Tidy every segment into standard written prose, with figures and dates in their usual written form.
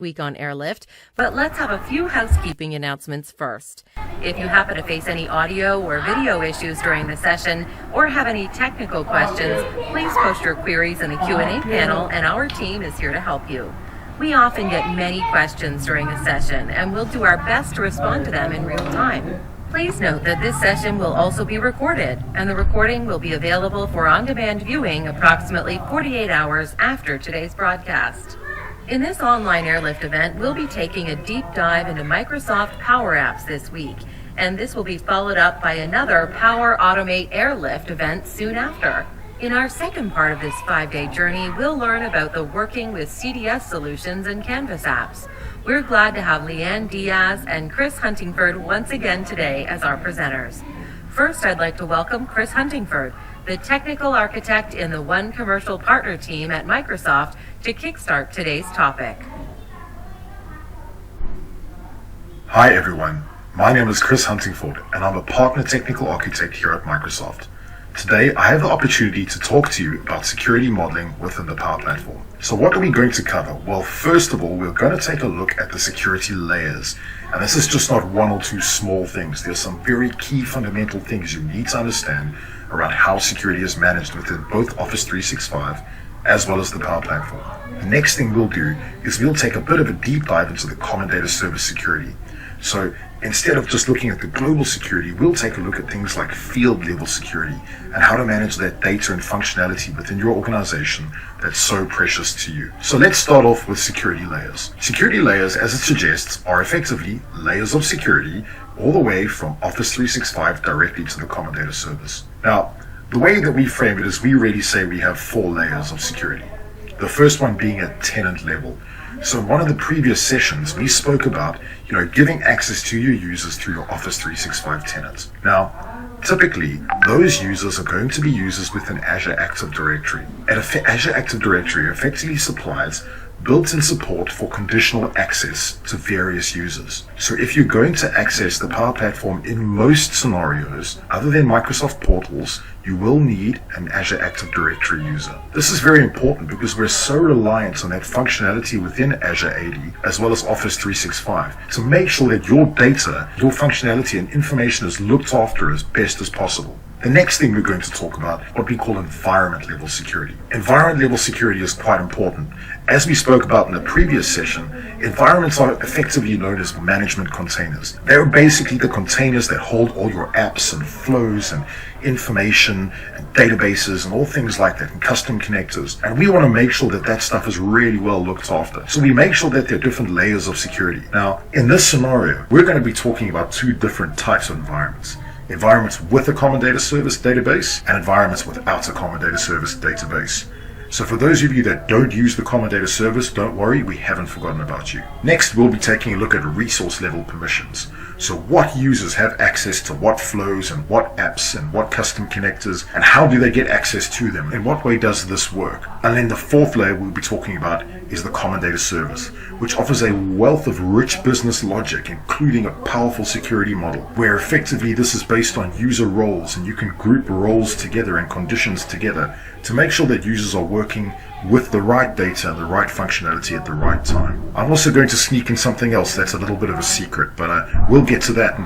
week on Airlift, but let's have a few housekeeping announcements first. If you happen to face any audio or video issues during the session or have any technical questions, please post your queries in the Q&A panel and our team is here to help you. We often get many questions during a session and we'll do our best to respond to them in real time. Please note that this session will also be recorded, and the recording will be available for on-demand viewing approximately 48 hours after today's broadcast. In this online Airlift event, we'll be taking a deep dive into Microsoft Power Apps this week, and this will be followed up by another Power Automate Airlift event soon after. In our second part of this 5-day journey, we'll learn about the working with CDS solutions and Canvas apps. We're glad to have Leanne Diaz and Chris Huntingford once again today as our presenters. First, I'd like to welcome Chris Huntingford, the technical architect in the One Commercial Partner team at Microsoft, to kickstart today's topic. Hi everyone, my name is Chris Huntingford and I'm a partner technical architect here at Microsoft. Today I have the opportunity to talk to you about security modeling within the Power Platform. So what are we going to cover? Well, first of all, we're going to take a look at the security layers. And this is just not one or two small things. There's some very key fundamental things you need to understand around how security is managed within both Office 365 as well as the Power Platform. The next thing we'll do is we'll take a bit of a deep dive into the Common Data Service security. So instead of just looking at the global security, we'll take a look at things like field level security and how to manage that data and functionality within your organization that's so precious to you. So let's start off with security layers. Security layers, as it suggests, are effectively layers of security all the way from Office 365 directly to the Common Data Service. Now, the way that we frame it is we really say we have 4 layers of security. The first one being at tenant level. So in one of the previous sessions, we spoke about, giving access to your users through your Office 365 tenants. Now, typically, those users are going to be users within Azure Active Directory. And Azure Active Directory effectively supplies built-in support for conditional access to various users. So if you're going to access the Power Platform in most scenarios, other than Microsoft portals, you will need an Azure Active Directory user. This is very important because we're so reliant on that functionality within Azure AD as well as Office 365 to make sure that your data, your functionality and information is looked after as best as possible. The next thing we're going to talk about, what we call environment level security. Environment level security is quite important. As we spoke about in the previous session, environments are effectively known as management containers. They're basically the containers that hold all your apps and flows and information and databases and all things like that and custom connectors. And we want to make sure that that stuff is really well looked after. So we make sure that there are different layers of security. Now, in this scenario, we're going to be talking about 2 different types of environments. Environments with a Common Data Service database and environments without a Common Data Service database. So for those of you that don't use the Common Data Service, don't worry, we haven't forgotten about you. Next, we'll be taking a look at resource level permissions. So what users have access to what flows and what apps and what custom connectors and how do they get access to them? In what way does this work? And then the 4th layer we'll be talking about is the Common Data Service, which offers a wealth of rich business logic, including a powerful security model, where effectively this is based on user roles and you can group roles together and conditions together to make sure that users are working with the right data and the right functionality at the right time. I'm also going to sneak in something else that's a little bit of a secret, but we'll get to that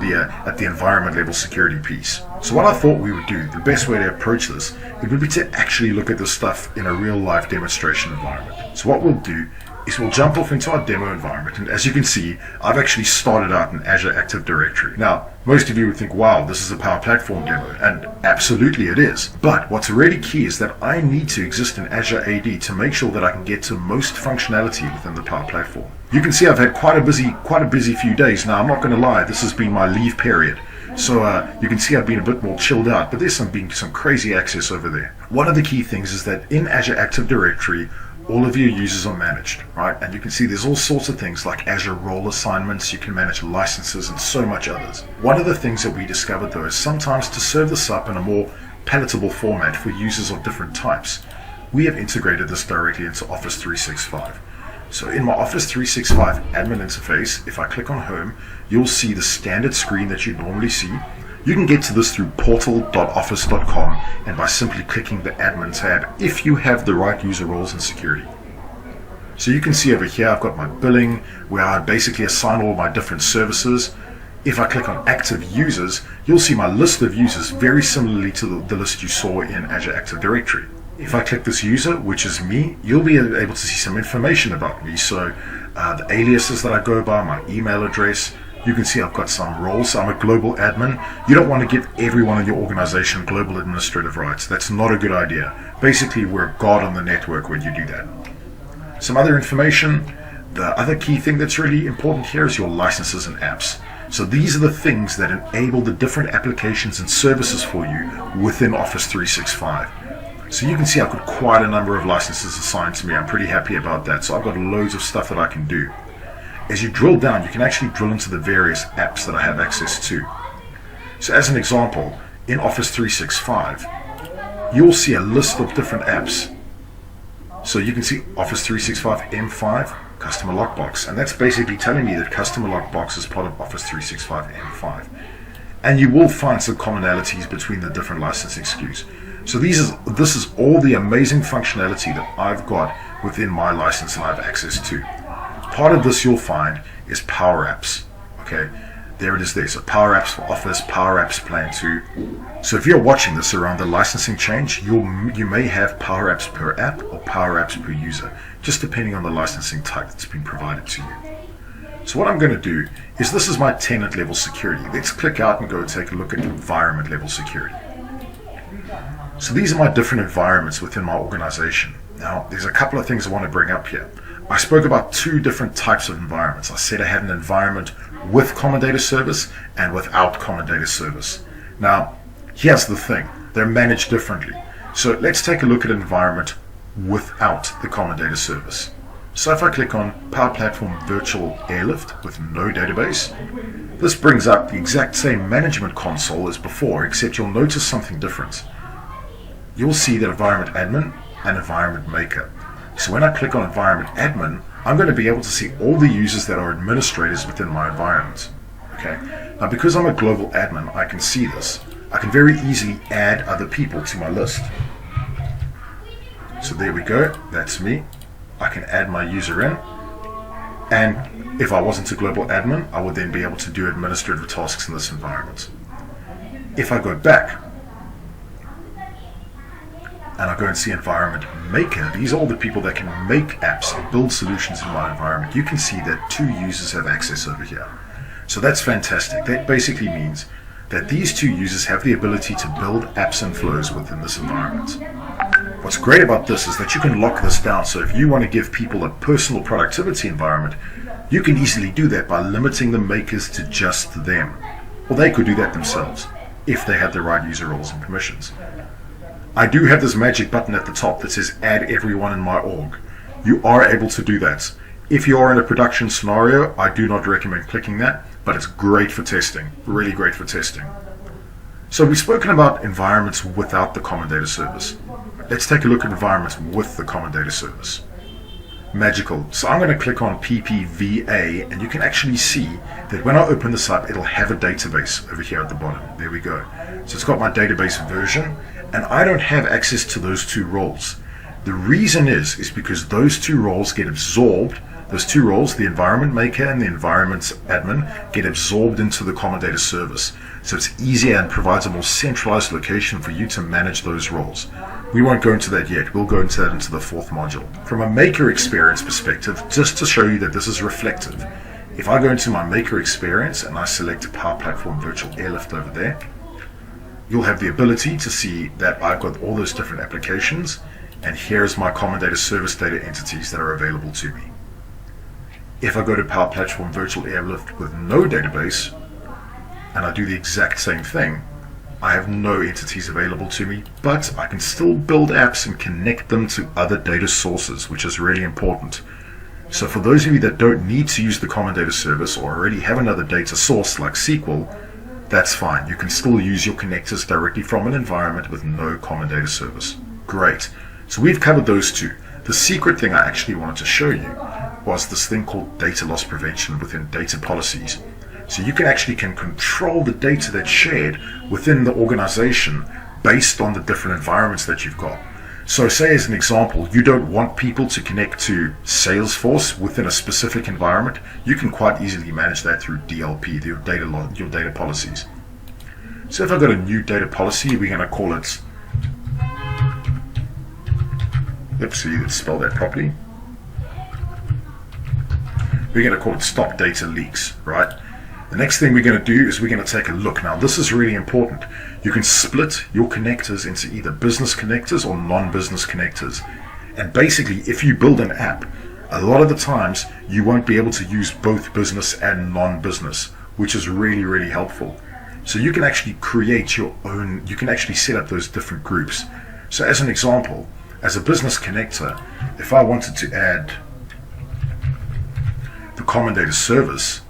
at the environment level security piece. So what I thought we would do, the best way to approach this, it would be to actually look at this stuff in a real life demonstration environment. So what we'll do is we'll jump off into our demo environment, and as you can see, I've actually started out in Azure Active Directory. Now, most of you would think, wow, this is a Power Platform demo, and absolutely it is. But what's really key is that I need to exist in Azure AD to make sure that I can get to most functionality within the Power Platform. You can see I've had quite a busy few days. Now, I'm not going to lie, this has been my leave period. So you can see I've been a bit more chilled out, but there's been some crazy access over there. One of the key things is that in Azure Active Directory, all of your users are managed, right? And you can see there's all sorts of things like Azure role assignments, you can manage licenses and so much others. One of the things that we discovered though is sometimes to serve this up in a more palatable format for users of different types, we have integrated this directly into Office 365. So in my Office 365 admin interface, if I click on Home, you'll see the standard screen that you normally see. You can get to this through portal.office.com and by simply clicking the admin tab if you have the right user roles and security. So you can see over here I've got my billing where I basically assign all my different services. If I click on active users, you'll see my list of users very similarly to the list you saw in Azure Active Directory. If I click this user, which is me, you'll be able to see some information about me. So the aliases that I go by, my email address. You can see I've got some roles. I'm a global admin. You don't want to give everyone in your organization global administrative rights. That's not a good idea. Basically, we're God on the network when you do that. Some other information. The other key thing that's really important here is your licenses and apps. So these are the things that enable the different applications and services for you within Office 365. So you can see I've got quite a number of licenses assigned to me. I'm pretty happy about that. So I've got loads of stuff that I can do. As you drill down, you can actually drill into the various apps that I have access to. So as an example, in Office 365, you'll see a list of different apps. So you can see Office 365 M5, Customer Lockbox, and that's basically telling me that Customer Lockbox is part of Office 365 M5. And you will find some commonalities between the different licensing SKUs. So this is all the amazing functionality that I've got within my license and I have access to. Part of this you'll find is Power Apps. Okay, there it is there. So Power Apps for Office, Power Apps Plan 2. So if you're watching this around the licensing change, you may have Power Apps per app or Power Apps per user, just depending on the licensing type that's been provided to you. So what I'm going to do is, this is my tenant level security. Let's click out and go take a look at environment level security. So these are my different environments within my organization. Now, there's a couple of things I want to bring up here. I spoke about two different types of environments. I said I had an environment with Common Data Service and without Common Data Service. Now, here's the thing. They're managed differently. So let's take a look at an environment without the Common Data Service. So if I click on Power Platform Virtual Airlift with no database, this brings up the exact same management console as before, except you'll notice something different. You'll see that Environment Admin and Environment Maker. So when I click on Environment Admin, I'm going to be able to see all the users that are administrators within my environment. Okay. Now, because I'm a global admin, I can see this. I can very easily add other people to my list. So there we go. That's me. I can add my user in. And if I wasn't a global admin, I would then be able to do administrative tasks in this environment. If I go back, and I go and see Environment Maker, these are all the people that can make apps and build solutions in my environment. You can see that 2 users have access over here. So that's fantastic. That basically means that these 2 users have the ability to build apps and flows within this environment. What's great about this is that you can lock this down. So if you want to give people a personal productivity environment, you can easily do that by limiting the makers to just them. Or they could do that themselves if they had the right user roles and permissions. I do have this magic button at the top that says add everyone in my org. You are able to do that. If you are in a production scenario, I do not recommend clicking that, but it's great for testing, really great for testing. So we've spoken about environments without the Common Data Service. Let's take a look at environments with the Common Data Service. Magical. So I'm going to click on PPVA, and you can actually see that when I open this up, it'll have a database over here at the bottom. There we go. So it's got my database version, and I don't have access to those 2 roles. The reason is because those 2 roles get absorbed. Those 2 roles, the Environment Maker and the Environment Admin, get absorbed into the Common Data Service. So it's easier and provides a more centralized location for you to manage those roles. We won't go into that yet. We'll go into that into the 4th module. From a Maker experience perspective, just to show you that this is reflective, if I go into my Maker experience and I select Power Platform Virtual Airlift over there, you'll have the ability to see that I've got all those different applications, and here's my Common Data Service data entities that are available to me. If I go to Power Platform Virtual Airlift with no database, and I do the exact same thing, I have no entities available to me, but I can still build apps and connect them to other data sources, which is really important. So for those of you that don't need to use the Common Data Service or already have another data source like SQL, that's fine. You can still use your connectors directly from an environment with no Common Data Service. Great. So we've covered those 2. The secret thing I actually wanted to show you was this thing called data loss prevention within data policies. So you can control the data that's shared within the organization based on the different environments that you've got. So say as an example, you don't want people to connect to Salesforce within a specific environment. You can quite easily manage that through DLP, your data policies. So if I've got a new data policy, we're going to call it, let's spell that properly. We're going to call it stop data leaks, right? The next thing we're going to do is we're going to take a look. Now this is really important. You can split your connectors into either business connectors or non-business connectors. And basically, if you build an app, a lot of the times you won't be able to use both business and non-business, which is really, really helpful. So you can actually create your own, you can actually set up those different groups. So as an example, as a business connector, if I wanted to add the common data service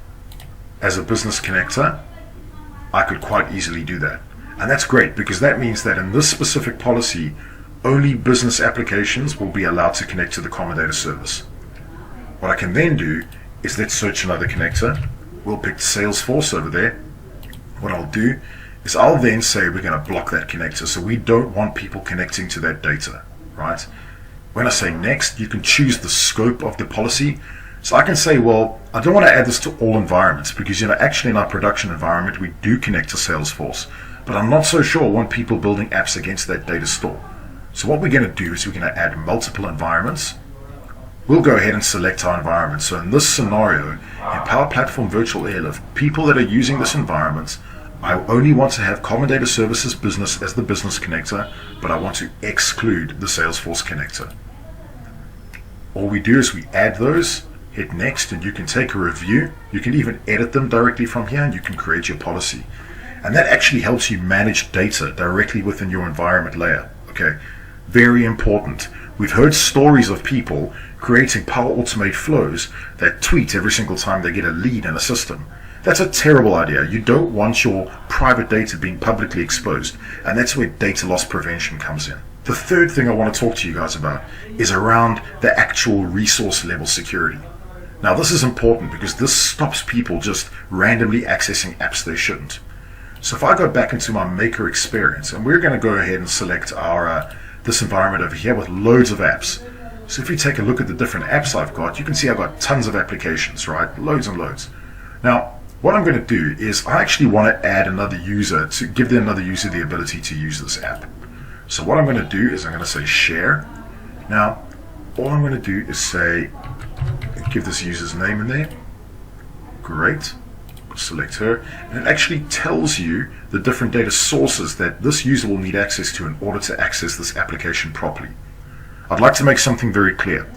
as a business connector, I could quite easily do that. And that's great because that means that in this specific policy, only business applications will be allowed to connect to the common data service. What I can then do is let's search another connector. We'll pick Salesforce over there. What I'll do is I'll then say we're going to block that connector. So we don't want people connecting to that data, right? When I say next, you can choose the scope of the policy. So I can say, well, I don't want to add this to all environments because, actually in our production environment, we do connect to Salesforce, but I'm not so sure I want people building apps against that data store. So what we're going to do is we're going to add multiple environments. We'll go ahead and select our environment. So in this scenario, in Power Platform Virtual Airlift, people that are using this environment, I only want to have Common Data Services Business as the business connector, but I want to exclude the Salesforce connector. All we do is we add those, hit next, and you can take a review. You can even edit them directly from here, and you can create your policy. And that actually helps you manage data directly within your environment layer. Okay, very important. We've heard stories of people creating Power Automate flows that tweet every single time they get a lead in a system. That's a terrible idea. You don't want your private data being publicly exposed, and that's where data loss prevention comes in. The third thing I want to talk to you guys about is around the actual resource level security. Now this is important because this stops people just randomly accessing apps they shouldn't. So if I go back into my Maker experience, and we're going to go ahead and select our this environment over here with loads of apps. So if you take a look at the different apps I've got, you can see I've got tons of applications, right? Loads and loads. Now, what I'm going to do is I actually want to add another user to give another user the ability to use this app. So what I'm going to do is I'm going to say share. Now, all I'm going to do is say, give this user's name in there. Great. Select her. And it actually tells you the different data sources that this user will need access to in order to access this application properly. I'd like to make something very clear.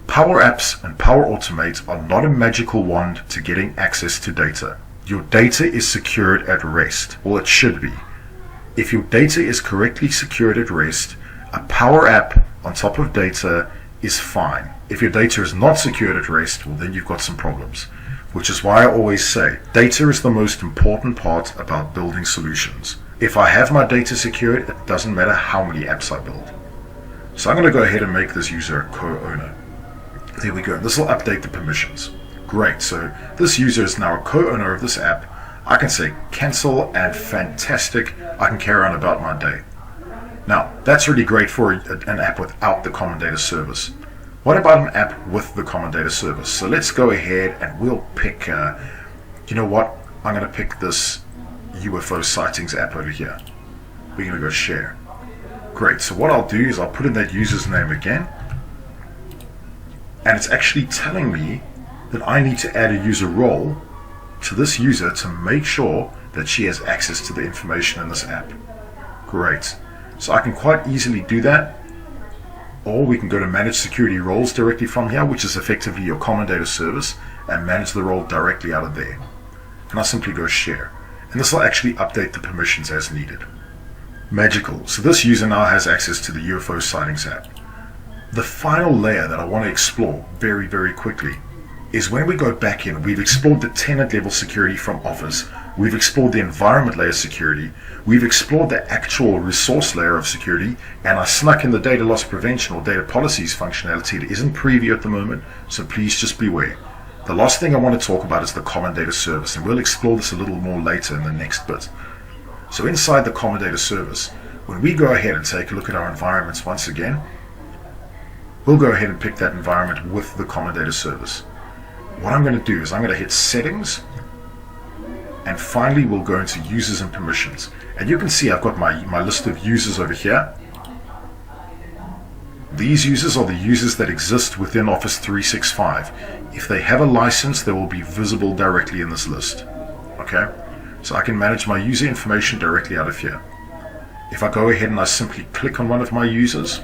Power Apps and Power Automate are not a magical wand to getting access to data. Your data is secured at rest. Well, it should be. If your data is correctly secured at rest, a Power App on top of data is fine. If your data is not secured at rest, well, then you've got some problems. Which is why I always say, data is the most important part about building solutions. If I have my data secured, it doesn't matter how many apps I build. So I'm going to go ahead and make this user a co-owner. There we go. This will update the permissions. Great. So this user is now a co-owner of this app. I can say cancel, and fantastic. I can carry on about my day. Now, that's really great for an app without the Common Data Service. What about an app with the Common Data Service? So let's go ahead and we'll pick, you know what? I'm going to pick this UFO sightings app over here. We're going to go share. Great. So what I'll do is I'll put in that user's name again. And it's actually telling me that I need to add a user role to this user to make sure that she has access to the information in this app. Great. So I can quite easily do that. Or we can go to manage security roles directly from here, which is effectively your Common Data Service, and manage the role directly out of there. And I'll simply go share. And this will actually update the permissions as needed. Magical. So this user now has access to the UFO sightings app. The final layer that I want to explore very, very quickly is when we go back in, we've explored the tenant level security from Office, we've explored the environment layer security, we've explored the actual resource layer of security, and I snuck in the data loss prevention or data policies functionality that isn't preview at the moment, so please just beware. The last thing I want to talk about is the Common Data Service, and we'll explore this a little more later in the next bit. So inside the Common Data Service, when we go ahead and take a look at our environments once again, we'll go ahead and pick that environment with the Common Data Service. What I'm going to do is I'm going to hit Settings, and finally we'll go into Users and Permissions. And you can see I've got my list of users over here. These users are the users that exist within Office 365. If they have a license, they will be visible directly in this list. Okay, so I can manage my user information directly out of here. If I go ahead and I simply click on one of my users,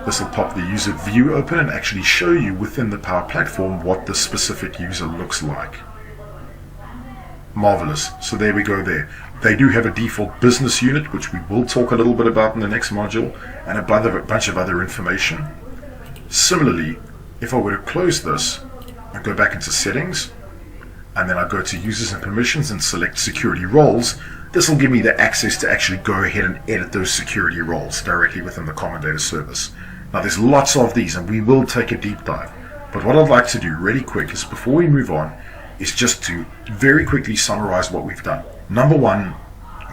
this will pop the user view open and actually show you within the Power Platform what the specific user looks like. Marvelous. So there we go there. They do have a default business unit, which we will talk a little bit about in the next module, and a bunch of other information. Similarly, if I were to close this and go back into Settings, and then I go to Users and Permissions and select Security Roles, this will give me the access to actually go ahead and edit those security roles directly within the Common Data Service. Now there's lots of these and we will take a deep dive, but what I'd like to do really quick is before we move on is just to very quickly summarize what we've done. Number one,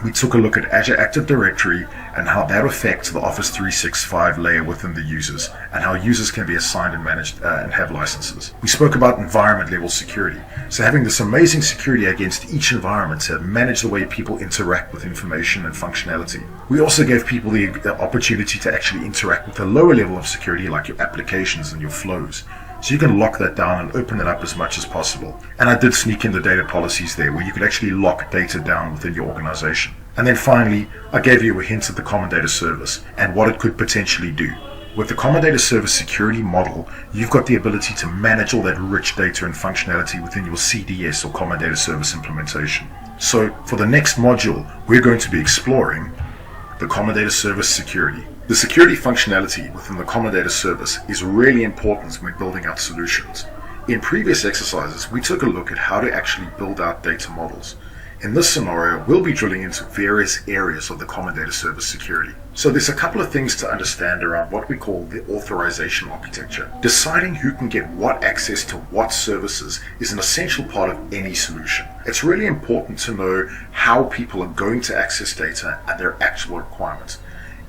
we took a look at Azure Active Directory and how that affects the Office 365 layer within the users and how users can be assigned and managed and have licenses. We spoke about environment level security. So having this amazing security against each environment to manage the way people interact with information and functionality. We also gave people the opportunity to actually interact with a lower level of security like your applications and your flows. So you can lock that down and open it up as much as possible. And I did sneak in the data policies there where you could actually lock data down within your organization. And then finally, I gave you a hint of the Common Data Service and what it could potentially do. With the Common Data Service security model, you've got the ability to manage all that rich data and functionality within your CDS or Common Data Service implementation. So for the next module, we're going to be exploring the Common Data Service security. The security functionality within the Common Data Service is really important when building out solutions. In previous exercises, we took a look at how to actually build out data models. In this scenario, we'll be drilling into various areas of the Common Data Service security. So there's a couple of things to understand around what we call the authorization architecture. Deciding who can get what access to what services is an essential part of any solution. It's really important to know how people are going to access data and their actual requirements.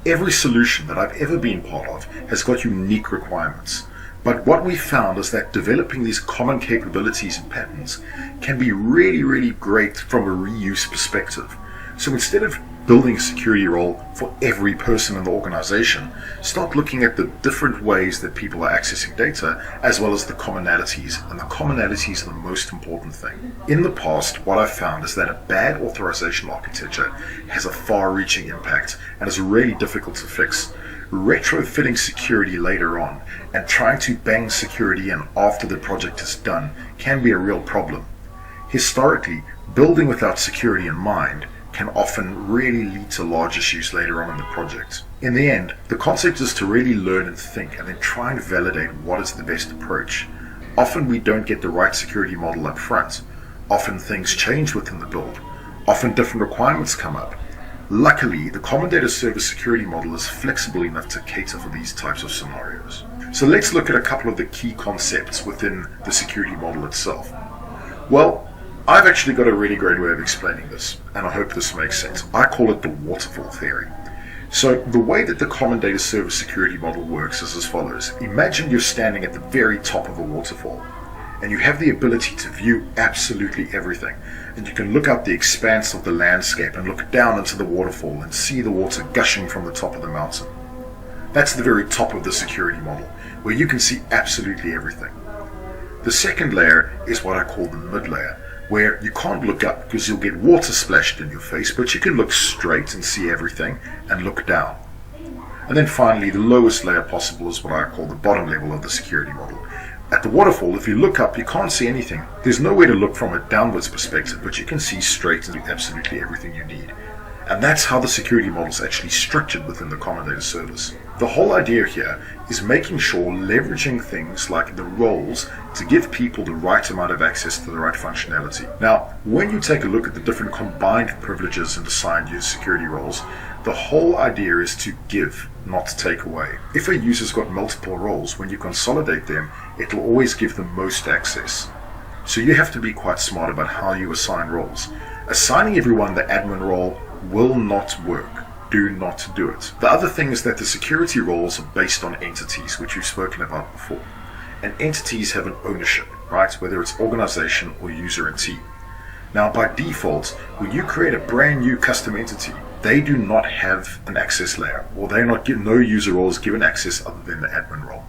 Every solution that I've ever been part of has got unique requirements. But what we found is that developing these common capabilities and patterns can be really, really great from a reuse perspective. So instead of building a security role for every person in the organization, start looking at the different ways that people are accessing data as well as the commonalities, and the commonalities are the most important thing. In the past, what I've found is that a bad authorization architecture has a far-reaching impact and is really difficult to fix. Retrofitting security later on and trying to bang security in after the project is done can be a real problem. Historically, building without security in mind can often really lead to large issues later on in the project. In the end, the concept is to really learn and think and then try and validate what is the best approach. Often we don't get the right security model up front. Often things change within the build. Often different requirements come up. Luckily, the Common Data Service security model is flexible enough to cater for these types of scenarios. So let's look at a couple of the key concepts within the security model itself. Well, I've actually got a really great way of explaining this, and I hope this makes sense. I call it the waterfall theory. So the way that the Common Data Service security model works is as follows. Imagine you're standing at the very top of a waterfall, and you have the ability to view absolutely everything. And you can look up the expanse of the landscape and look down into the waterfall and see the water gushing from the top of the mountain. That's the very top of the security model, where you can see absolutely everything. The second layer is what I call the mid layer, where you can't look up because you'll get water splashed in your face, but you can look straight and see everything and look down. And then finally, the lowest layer possible is what I call the bottom level of the security model. At the waterfall, if you look up, you can't see anything. There's nowhere to look from a downwards perspective, but you can see straight and absolutely everything you need. And that's how the security model is actually structured within the Common Data Service. The whole idea here is making sure leveraging things like the roles to give people the right amount of access to the right functionality. Now, when you take a look at the different combined privileges and assigned user security roles, the whole idea is to give, not take away. If a user's got multiple roles, when you consolidate them, it'll always give them most access. So you have to be quite smart about how you assign roles. Assigning everyone the admin role will not work. Do not do it. The other thing is that the security roles are based on entities, which we've spoken about before. And entities have an ownership, right? Whether it's organization or user and team. Now, by default, when you create a brand new custom entity, they do not have an access layer, or they're not given, no user roles given access other than the admin role.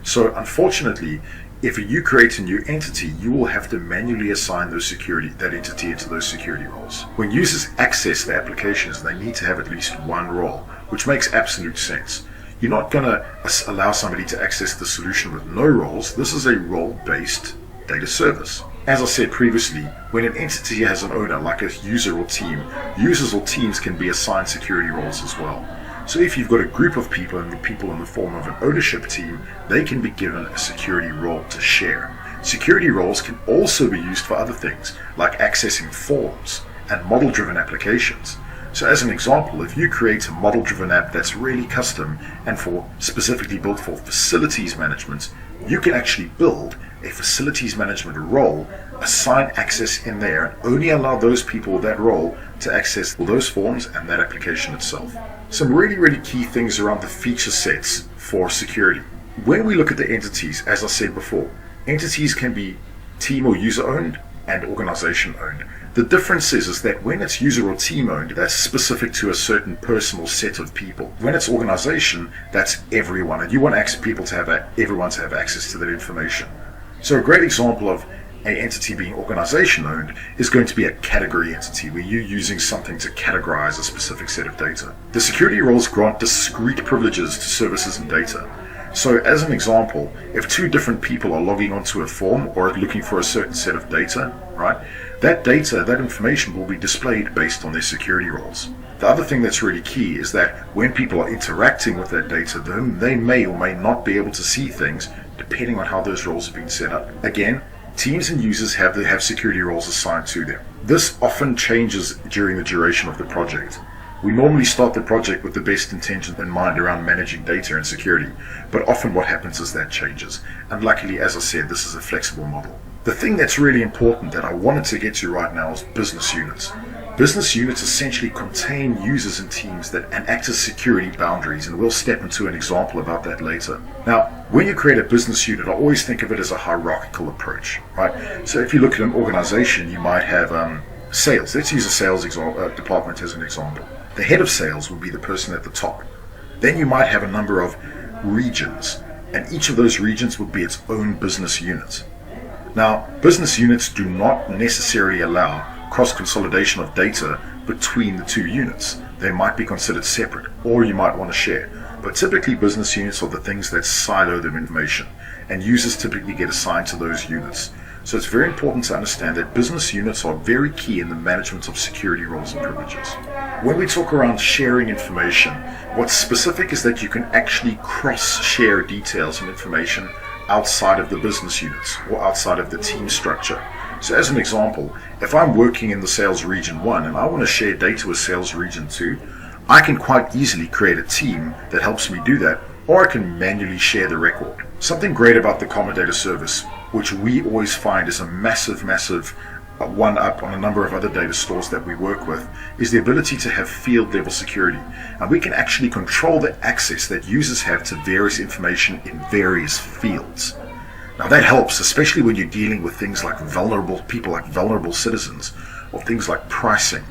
So unfortunately, if you create a new entity, you will have to manually assign that entity into those security roles. When users access the applications, they need to have at least one role, which makes absolute sense. You're not going to allow somebody to access the solution with no roles. This is a role-based data service. As I said previously, when an entity has an owner, like a user or team, users or teams can be assigned security roles as well. So if you've got a group of people and the people in the form of an ownership team, they can be given a security role to share. Security roles can also be used for other things, like accessing forms and model-driven applications. So as an example, if you create a model-driven app that's really custom and specifically built for facilities management, you can actually build a facilities management role, assign access in there, and only allow those people with that role to access those forms and that application itself. Some really, really key things around the feature sets for security. When we look at the entities, as I said before, entities can be team or user owned and organization owned. The difference is that when it's user or team owned, that's specific to a certain personal set of people. When it's organization, that's everyone, and you want everyone to have access to that information. So a great example of an entity being organization owned is going to be a category entity where you're using something to categorize a specific set of data. The security roles grant discrete privileges to services and data. So as an example, if two different people are logging onto a form or looking for a certain set of data, right, that data, that information will be displayed based on their security roles. The other thing that's really key is that when people are interacting with that data, they may or may not be able to see things depending on how those roles have been set up. Again, teams and users have security roles assigned to them. This often changes during the duration of the project. We normally start the project with the best intentions in mind around managing data and security, but often what happens is that changes. And luckily, as I said, this is a flexible model. The thing that's really important that I wanted to get to right now is business units. Business units essentially contain users and teams and act as security boundaries, and we'll step into an example about that later. Now, when you create a business unit, I always think of it as a hierarchical approach, right? So if you look at an organization, you might have sales. Let's use a sales department as an example. The head of sales would be the person at the top. Then you might have a number of regions, and each of those regions would be its own business unit. Now, business units do not necessarily allow cross-consolidation of data between the two units. They might be considered separate, or you might want to share. But typically business units are the things that silo their information, and users typically get assigned to those units. So it's very important to understand that business units are very key in the management of security roles and privileges. When we talk around sharing information, what's specific is that you can actually cross-share details and information outside of the business units or outside of the team structure. So as an example, if I'm working in the sales region 1 and I want to share data with sales region 2, I can quite easily create a team that helps me do that, or I can manually share the record. Something great about the Common Data Service, which we always find is a massive one-up on a number of other data stores that we work with, is the ability to have field-level security. And we can actually control the access that users have to various information in various fields. Now that helps, especially when you're dealing with things like vulnerable citizens, or things like pricing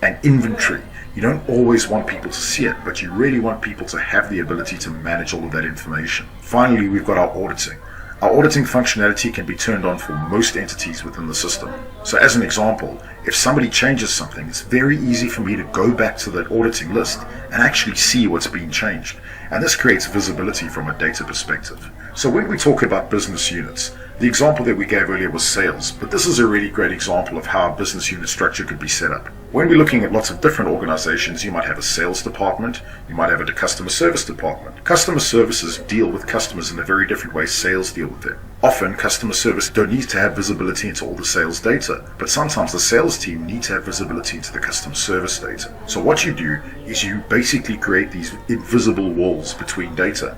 and inventory. You don't always want people to see it, but you really want people to have the ability to manage all of that information. Finally, we've got our auditing. Our auditing functionality can be turned on for most entities within the system. So as an example, if somebody changes something, it's very easy for me to go back to that auditing list and actually see what's been changed. And this creates visibility from a data perspective. So when we talk about business units, the example that we gave earlier was sales, but this is a really great example of how a business unit structure could be set up. When we're looking at lots of different organizations, you might have a sales department, you might have a customer service department. Customer services deal with customers in a very different way sales deal with them. Often, customer service don't need to have visibility into all the sales data, but sometimes the sales team need to have visibility into the customer service data. So what you do is you basically create these invisible walls between data.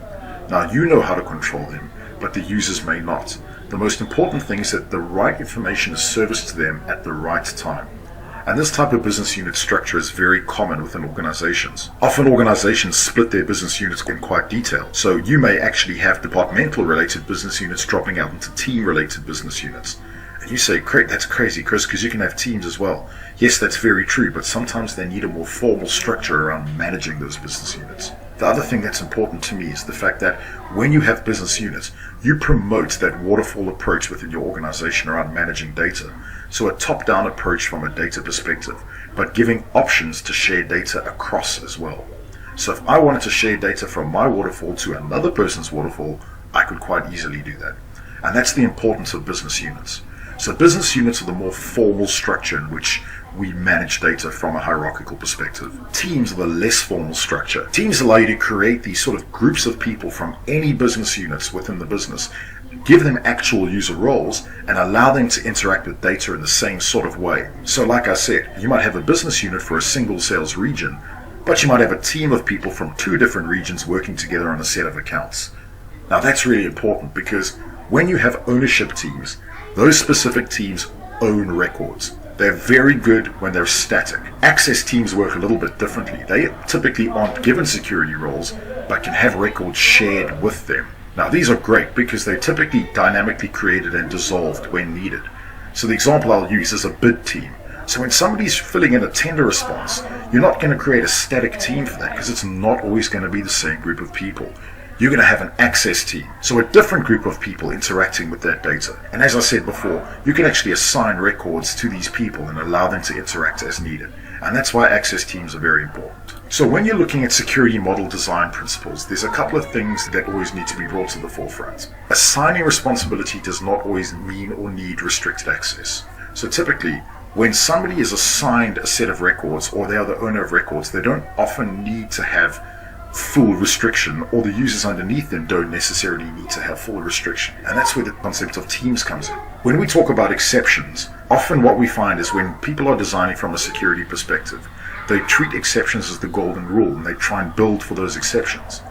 Now you know how to control them, but the users may not. The most important thing is that the right information is serviced to them at the right time. And this type of business unit structure is very common within organizations. Often organizations split their business units in quite detail. So you may actually have departmental related business units dropping out into team related business units. And you say, that's crazy, Chris, because you can have teams as well. Yes, that's very true, but sometimes they need a more formal structure around managing those business units. The other thing that's important to me is the fact that when you have business units, you promote that waterfall approach within your organization around managing data. So a top-down approach from a data perspective, but giving options to share data across as well. So if I wanted to share data from my waterfall to another person's waterfall, I could quite easily do that. And that's the importance of business units. So business units are the more formal structure in which we manage data from a hierarchical perspective. Teams are the less formal structure. Teams allow you to create these sort of groups of people from any business units within the business, give them actual user roles, and allow them to interact with data in the same sort of way. So like I said, you might have a business unit for a single sales region, but you might have a team of people from 2 different regions working together on a set of accounts. Now that's really important because when you have ownership teams, those specific teams own records. They're very good when they're static. Access teams work a little bit differently. They typically aren't given security roles, but can have records shared with them. Now these are great because they're typically dynamically created and dissolved when needed. So the example I'll use is a bid team. So when somebody's filling in a tender response, you're not going to create a static team for that because it's not always going to be the same group of people. You're going to have an access team, so a different group of people interacting with that data. And as I said before, you can actually assign records to these people and allow them to interact as needed. And that's why access teams are very important. So when you're looking at security model design principles, there's a couple of things that always need to be brought to the forefront. Assigning responsibility does not always mean or need restricted access. So typically, when somebody is assigned a set of records or they are the owner of records, they don't often need to have full restriction, or the users underneath them don't necessarily need to have full restriction. And that's where the concept of teams comes in. When we talk about exceptions, often what we find is when people are designing from a security perspective, they treat exceptions as the golden rule and they try and build for those exceptions.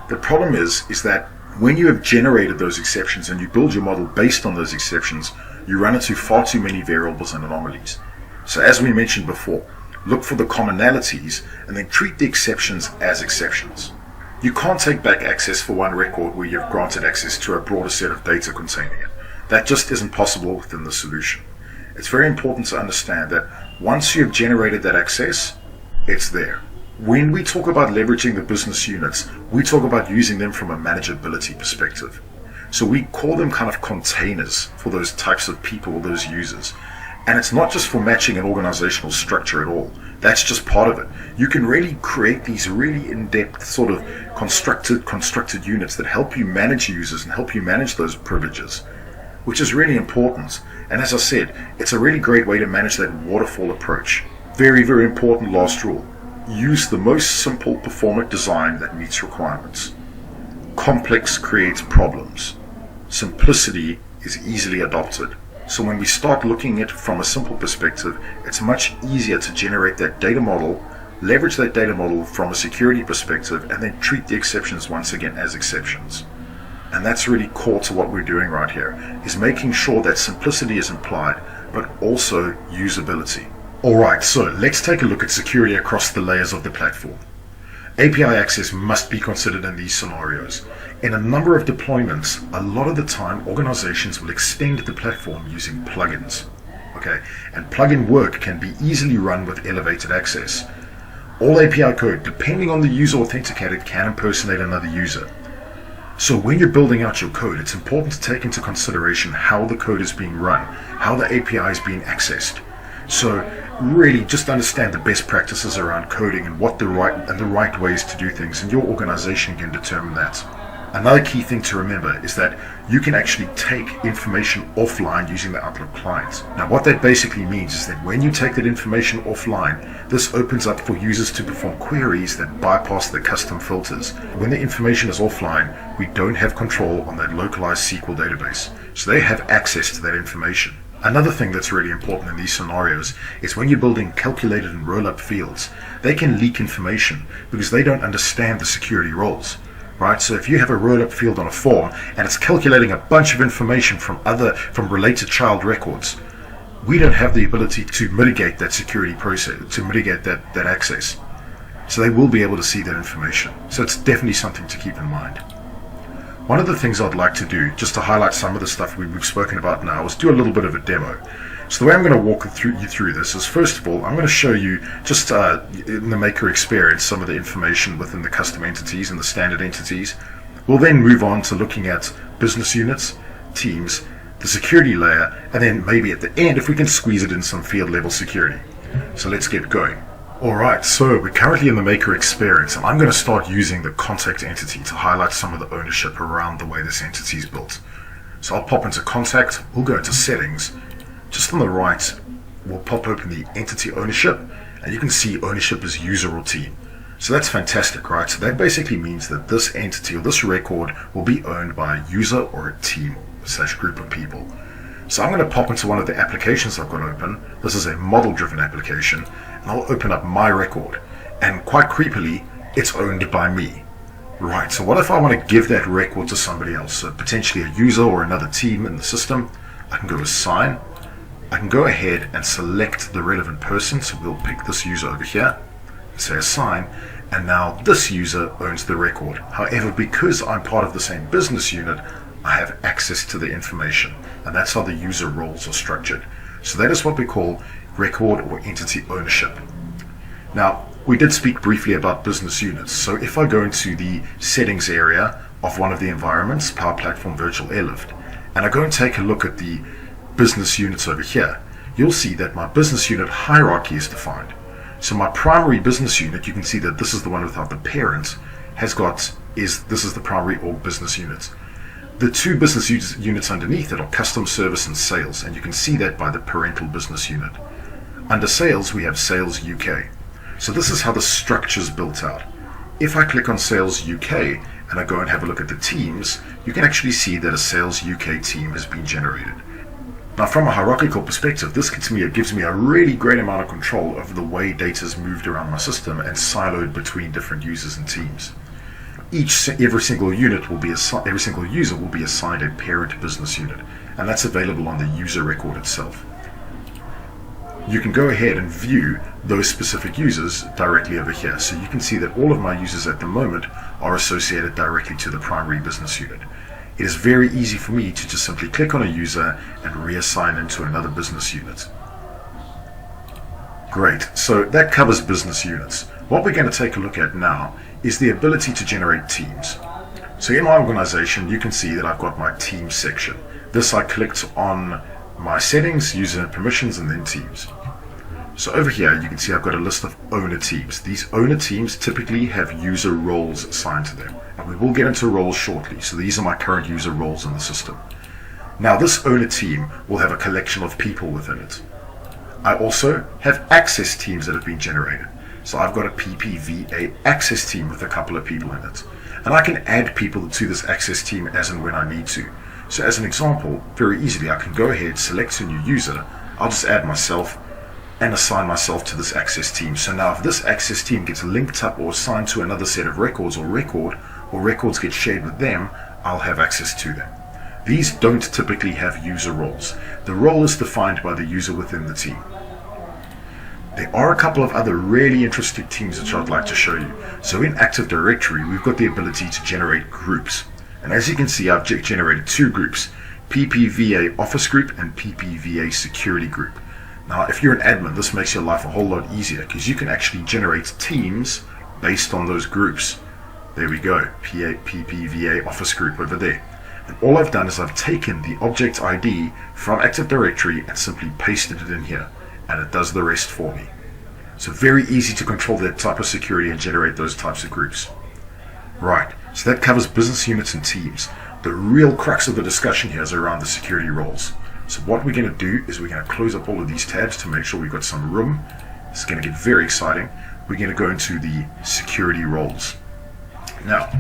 The problem is that when you have generated those exceptions and you build your model based on those exceptions, you run into far too many variables and anomalies. So as we mentioned before, look for the commonalities and then treat the exceptions as exceptions. You can't take back access for one record where you've granted access to a broader set of data containing it. That just isn't possible within the solution. It's very important to understand that once you've generated that access, it's there. When we talk about leveraging the business units, we talk about using them from a manageability perspective. So we call them kind of containers for those types of people, those users. And it's not just for matching an organizational structure at all. That's just part of it. You can really create these really in-depth sort of constructed units that help you manage users and help you manage those privileges, which is really important. And as I said, it's a really great way to manage that waterfall approach. Very, very important last rule. Use the most simple performant design that meets requirements. Complex creates problems. Simplicity is easily adopted. So when we start looking at it from a simple perspective, it's much easier to generate that data model, leverage that data model from a security perspective, and then treat the exceptions once again as exceptions. And that's really core to what we're doing right here, is making sure that simplicity is implied, but also usability. Alright, so let's take a look at security across the layers of the platform. API access must be considered in these scenarios. In a number of deployments, a lot of the time organizations will extend the platform using plugins. Okay, and plugin work can be easily run with elevated access. All API code, depending on the user authenticated, can impersonate another user. So when you're building out your code, it's important to take into consideration how the code is being run, how the API is being accessed. So really just understand the best practices around coding and what the right ways to do things, and your organization can determine that. Another key thing to remember is that you can actually take information offline using the Outlook client. Now what that basically means is that when you take that information offline, this opens up for users to perform queries that bypass the custom filters. When the information is offline, we don't have control on that localized SQL database, so they have access to that information. Another thing that's really important in these scenarios is when you're building calculated and roll-up fields, they can leak information because they don't understand the security roles. Right, so if you have a roll-up field on a form and it's calculating a bunch of information from related child records, we don't have the ability to mitigate that security process, to mitigate that access. So they will be able to see that information. So it's definitely something to keep in mind. One of the things I'd like to do, just to highlight some of the stuff we've spoken about now, is do a little bit of a demo. So the way I'm going to walk you through this is, first of all, I'm going to show you just in the Maker experience some of the information within the custom entities and the standard entities. We'll then move on to looking at business units, teams, the security layer, and then maybe at the end, if we can squeeze it in, some field level security. So let's get going. Alright, so we're currently in the Maker experience, and I'm going to start using the contact entity to highlight some of the ownership around the way this entity is built. So I'll pop into contact, we'll go into settings. Just on the right, we'll pop open the entity ownership, and you can see ownership is user or team. So that's fantastic, right? So that basically means that this entity or this record will be owned by a user or a team / group of people. So I'm going to pop into one of the applications I've got open. This is a model-driven application, and I'll open up my record. And quite creepily, it's owned by me. Right, so what if I want to give that record to somebody else? So potentially a user or another team in the system. I can go to assign. I can go ahead and select the relevant person, so we'll pick this user over here and say assign, and now this user owns the record. However, because I'm part of the same business unit, I have access to the information, and that's how the user roles are structured. So that is what we call record or entity ownership. Now, we did speak briefly about business units, so if I go into the settings area of one of the environments, Power Platform Virtual Airlift, and I go and take a look at the business units over here, you'll see that my business unit hierarchy is defined. So my primary business unit, you can see that this is the one without the parent, this is the primary org business unit. The two business units underneath it are custom service and sales, and you can see that by the parental business unit. Under sales, we have Sales UK. So this is how the structure is built out. If I click on Sales UK and I go and have a look at the teams, you can actually see that a Sales UK team has been generated. Now, from a hierarchical perspective, this gives me a really great amount of control over the way data is moved around my system and siloed between different users and teams. Every single user will be assigned a parent business unit, and that's available on the user record itself. You can go ahead and view those specific users directly over here. So you can see that all of my users at the moment are associated directly to the primary business unit. It is very easy for me to just simply click on a user and reassign into another business unit. Great, so that covers business units. What we're going to take a look at now is the ability to generate teams. So in my organization, you can see that I've got my team section. This I clicked on my settings, user permissions, and then teams. So over here, you can see I've got a list of owner teams. These owner teams typically have user roles assigned to them. And we will get into roles shortly. So these are my current user roles in the system. Now this owner team will have a collection of people within it. I also have access teams that have been generated. So I've got a PPVA access team with a couple of people in it. And I can add people to this access team as and when I need to. So as an example, very easily, I can go ahead, select a new user. I'll just add myself and assign myself to this access team. So now if this access team gets linked up or assigned to another set of records or records get shared with them, I'll have access to them. These don't typically have user roles. The role is defined by the user within the team. There are a couple of other really interesting teams which I'd like to show you. So in Active Directory, we've got the ability to generate groups. And as you can see, I've generated two groups, PPVA Office Group and PPVA Security Group. Now, if you're an admin, this makes your life a whole lot easier because you can actually generate teams based on those groups. There we go, PPVA Office Group over there. And all I've done is I've taken the object ID from Active Directory and simply pasted it in here, and it does the rest for me. So very easy to control that type of security and generate those types of groups. Right, so that covers business units and teams. The real crux of the discussion here is around the security roles. So what we're going to do is we're going to close up all of these tabs to make sure we've got some room. It's going to get very exciting. We're going to go into the security roles. Now,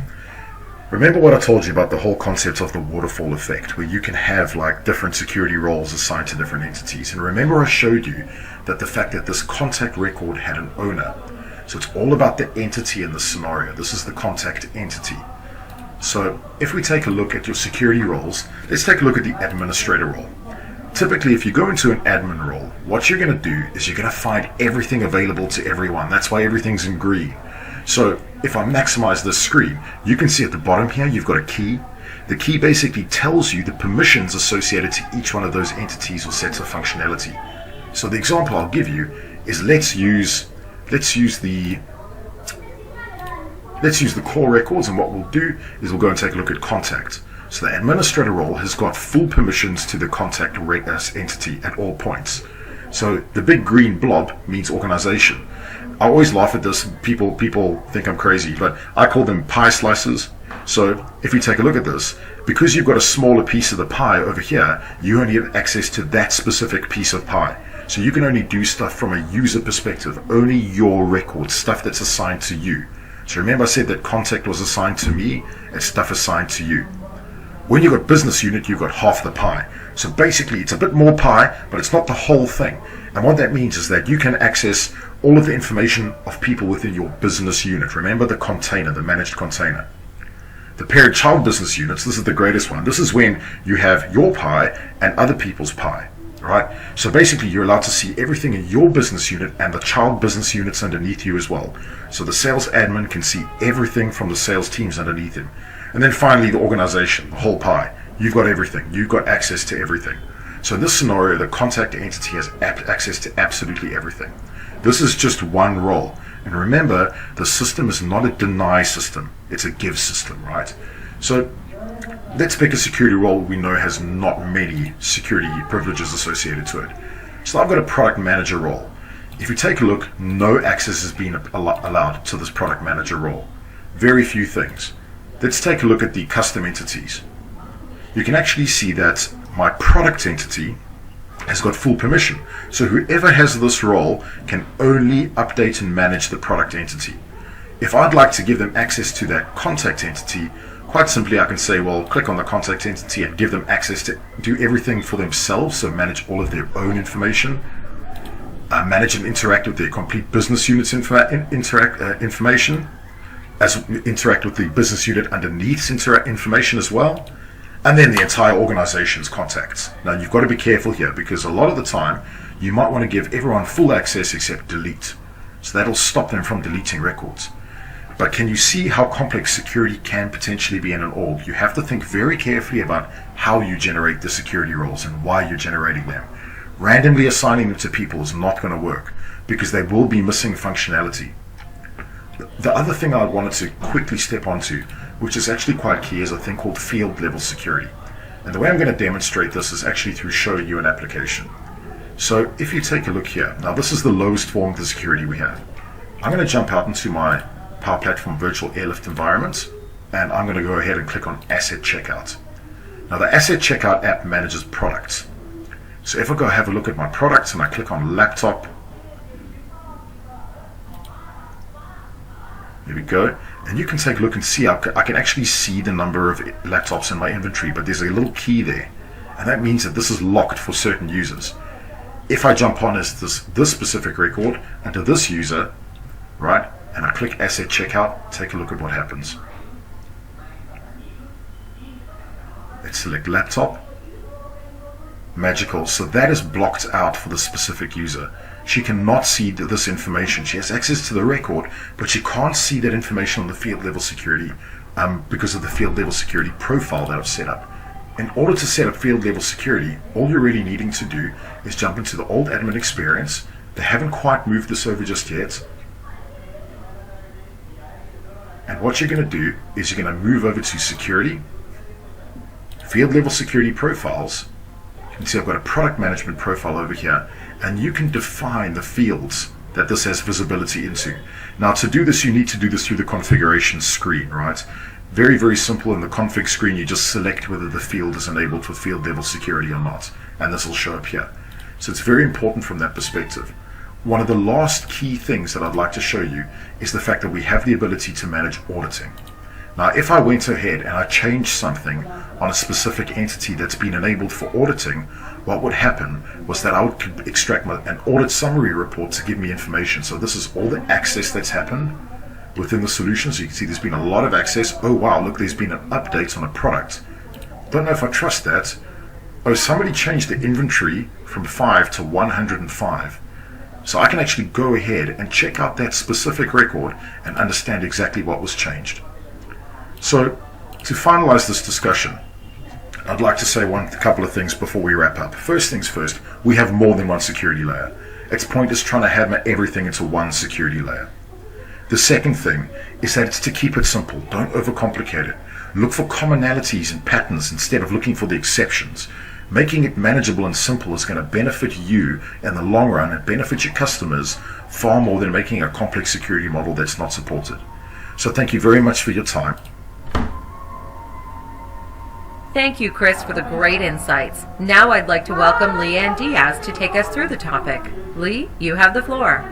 remember what I told you about the whole concept of the waterfall effect, where you can have like different security roles assigned to different entities. And remember I showed you that the fact that this contact record had an owner. So it's all about the entity in the scenario. This is the contact entity. So if we take a look at your security roles, let's take a look at the administrator role. Typically, if you go into an admin role, what you're going to do is you're going to find everything available to everyone. That's why everything's in green. So if I maximize this screen, you can see at the bottom here, you've got a key. The key basically tells you the permissions associated to each one of those entities or sets of functionality. So the example I'll give you is let's use the core records, and what we'll do is we'll go and take a look at contact. So the administrator role has got full permissions to the contact entity at all points. So the big green blob means organization. I always laugh at this. People think I'm crazy, but I call them pie slices. So if you take a look at this, because you've got a smaller piece of the pie over here, you only have access to that specific piece of pie. So you can only do stuff from a user perspective, only your records, stuff that's assigned to you. So remember I said that contact was assigned to me, and stuff assigned to you. When you've got business unit, you've got half the pie. So basically it's a bit more pie, but it's not the whole thing. And what that means is that you can access all of the information of people within your business unit. Remember the container, the managed container. The parent-child business units, this is the greatest one. This is when you have your pie and other people's pie, right? So basically you're allowed to see everything in your business unit and the child business units underneath you as well. So the sales admin can see everything from the sales teams underneath him. And then finally the organization, the whole pie. You've got everything. You've got access to everything. So in this scenario, the contact entity has access to absolutely everything. This is just one role. And remember, the system is not a deny system. It's a give system, right? So let's pick a security role we know has not many security privileges associated to it. So I've got a product manager role. If you take a look, no access has been allowed to this product manager role. Very few things. Let's take a look at the custom entities. You can actually see that my product entity has got full permission. So whoever has this role can only update and manage the product entity. If I'd like to give them access to that contact entity, quite simply I can say, well, click on the contact entity and give them access to do everything for themselves, so manage all of their own information, manage and interact with their complete business unit's information, interact with the business unit underneath's information as well, and then the entire organization's contacts. Now you've got to be careful here, because a lot of the time you might want to give everyone full access except delete. So that'll stop them from deleting records. But can you see how complex security can potentially be in an org? You have to think very carefully about how you generate the security roles and why you're generating them. Randomly assigning them to people is not going to work, because they will be missing functionality. The other thing I wanted to quickly step onto, which is actually quite key, is a thing called field level security. And the way I'm going to demonstrate this is actually through showing you an application. So if you take a look here, now this is the lowest form of the security we have. I'm going to jump out into my Power Platform Virtual Airlift environment, and I'm going to go ahead and click on Asset Checkout. Now the Asset Checkout app manages products. So if I go have a look at my products and I click on laptop, there we go, and you can take a look and see I can actually see the number of laptops in my inventory, but there's a little key there, and that means that this is locked for certain users. If I jump on as this specific record under this user, right, and I click Asset Checkout, take a look at what happens. Let's select laptop, magical, so that is blocked out for the specific user. She cannot see this information. She has access to the record, but she can't see that information on the field level security because of the field level security profile that I've set up. In order to set up field level security, all you're really needing to do is jump into the old admin experience. They haven't quite moved this over just yet. And what you're going to do is you're going to move over to security, field level security profiles. You can see I've got a product management profile over here, and you can define the fields that this has visibility into. Now to do this, you need to do this through the configuration screen, right? Very, very simple. In the config screen, you just select whether the field is enabled for field level security or not, and this will show up here. So it's very important from that perspective. One of the last key things that I'd like to show you is the fact that we have the ability to manage auditing. Now, if I went ahead and I changed something on a specific entity that's been enabled for auditing, what would happen was that I would extract an audit summary report to give me information. So this is all the access that's happened within the solution. So you can see there's been a lot of access. Oh wow, look, there's been an update on a product. Don't know if I trust that. oh, somebody changed the inventory from 5 to 105. So I can actually go ahead and check out that specific record and understand exactly what was changed. So to finalize this discussion, I'd like to say a couple of things before we wrap up. First things first, we have more than one security layer. Its point is trying to hammer everything into one security layer. The second thing is that it's to keep it simple. Don't overcomplicate it. Look for commonalities and patterns instead of looking for the exceptions. Making it manageable and simple is going to benefit you in the long run and benefit your customers far more than making a complex security model that's not supported. So thank you very much for your time. Thank you, Chris, for the great insights. Now I'd like to welcome Leanne Diaz to take us through the topic. Lee, you have the floor.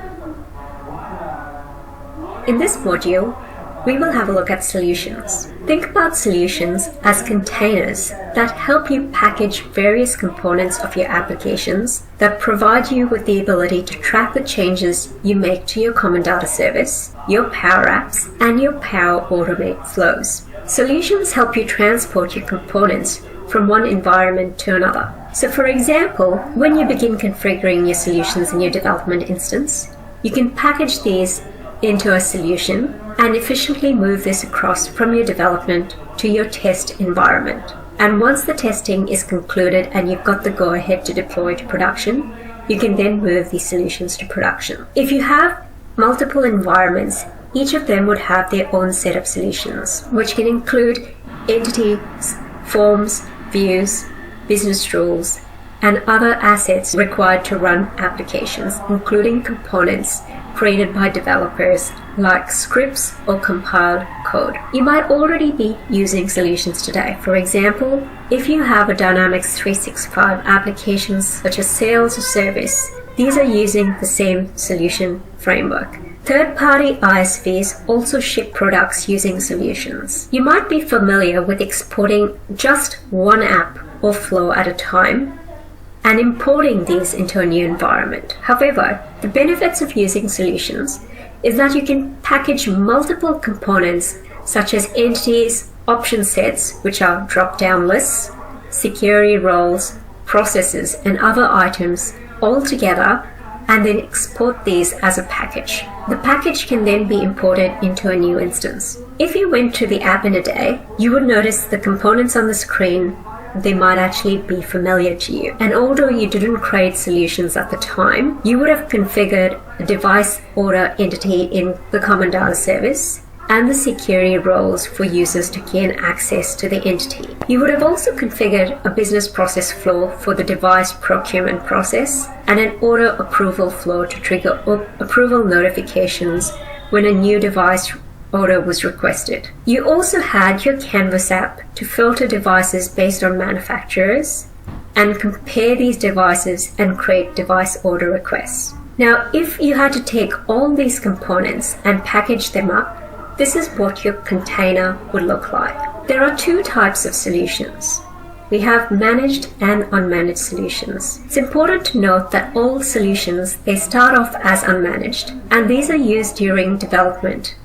In this module, we will have a look at solutions. Think about solutions as containers that help you package various components of your applications that provide you with the ability to track the changes you make to your common data service, your Power Apps, and your Power Automate flows. Solutions help you transport your components from one environment to another. So for example, when you begin configuring your solutions in your development instance, you can package these into a solution and efficiently move this across from your development to your test environment. And once the testing is concluded and you've got the go-ahead to deploy to production, you can then move these solutions to production. If you have multiple environments, each of them would have their own set of solutions, which can include entities, forms, views, business rules, and other assets required to run applications, including components created by developers like scripts or compiled code. You might already be using solutions today. For example, if you have a Dynamics 365 applications such as sales or service, these are using the same solution framework. Third-party ISVs also ship products using solutions. You might be familiar with exporting just one app or flow at a time and importing these into a new environment. However, the benefits of using solutions is that you can package multiple components such as entities, option sets, which are drop-down lists, security roles, processes, and other items all together and then export these as a package. The package can then be imported into a new instance. If you went to the app in a day, you would notice the components on the screen. They might actually be familiar to you. And although you didn't create solutions at the time, you would have configured a device order entity in the Common Data Service and the security roles for users to gain access to the entity. You would have also configured a business process flow for the device procurement process and an order approval flow to trigger approval notifications when a new device order was requested. You also had your Canvas app to filter devices based on manufacturers and compare these devices and create device order requests. Now, if you had to take all these components and package them up, this is what your container would look like. There are two types of solutions. We have managed and unmanaged solutions. It's important to note that all solutions, they start off as unmanaged, and these are used during development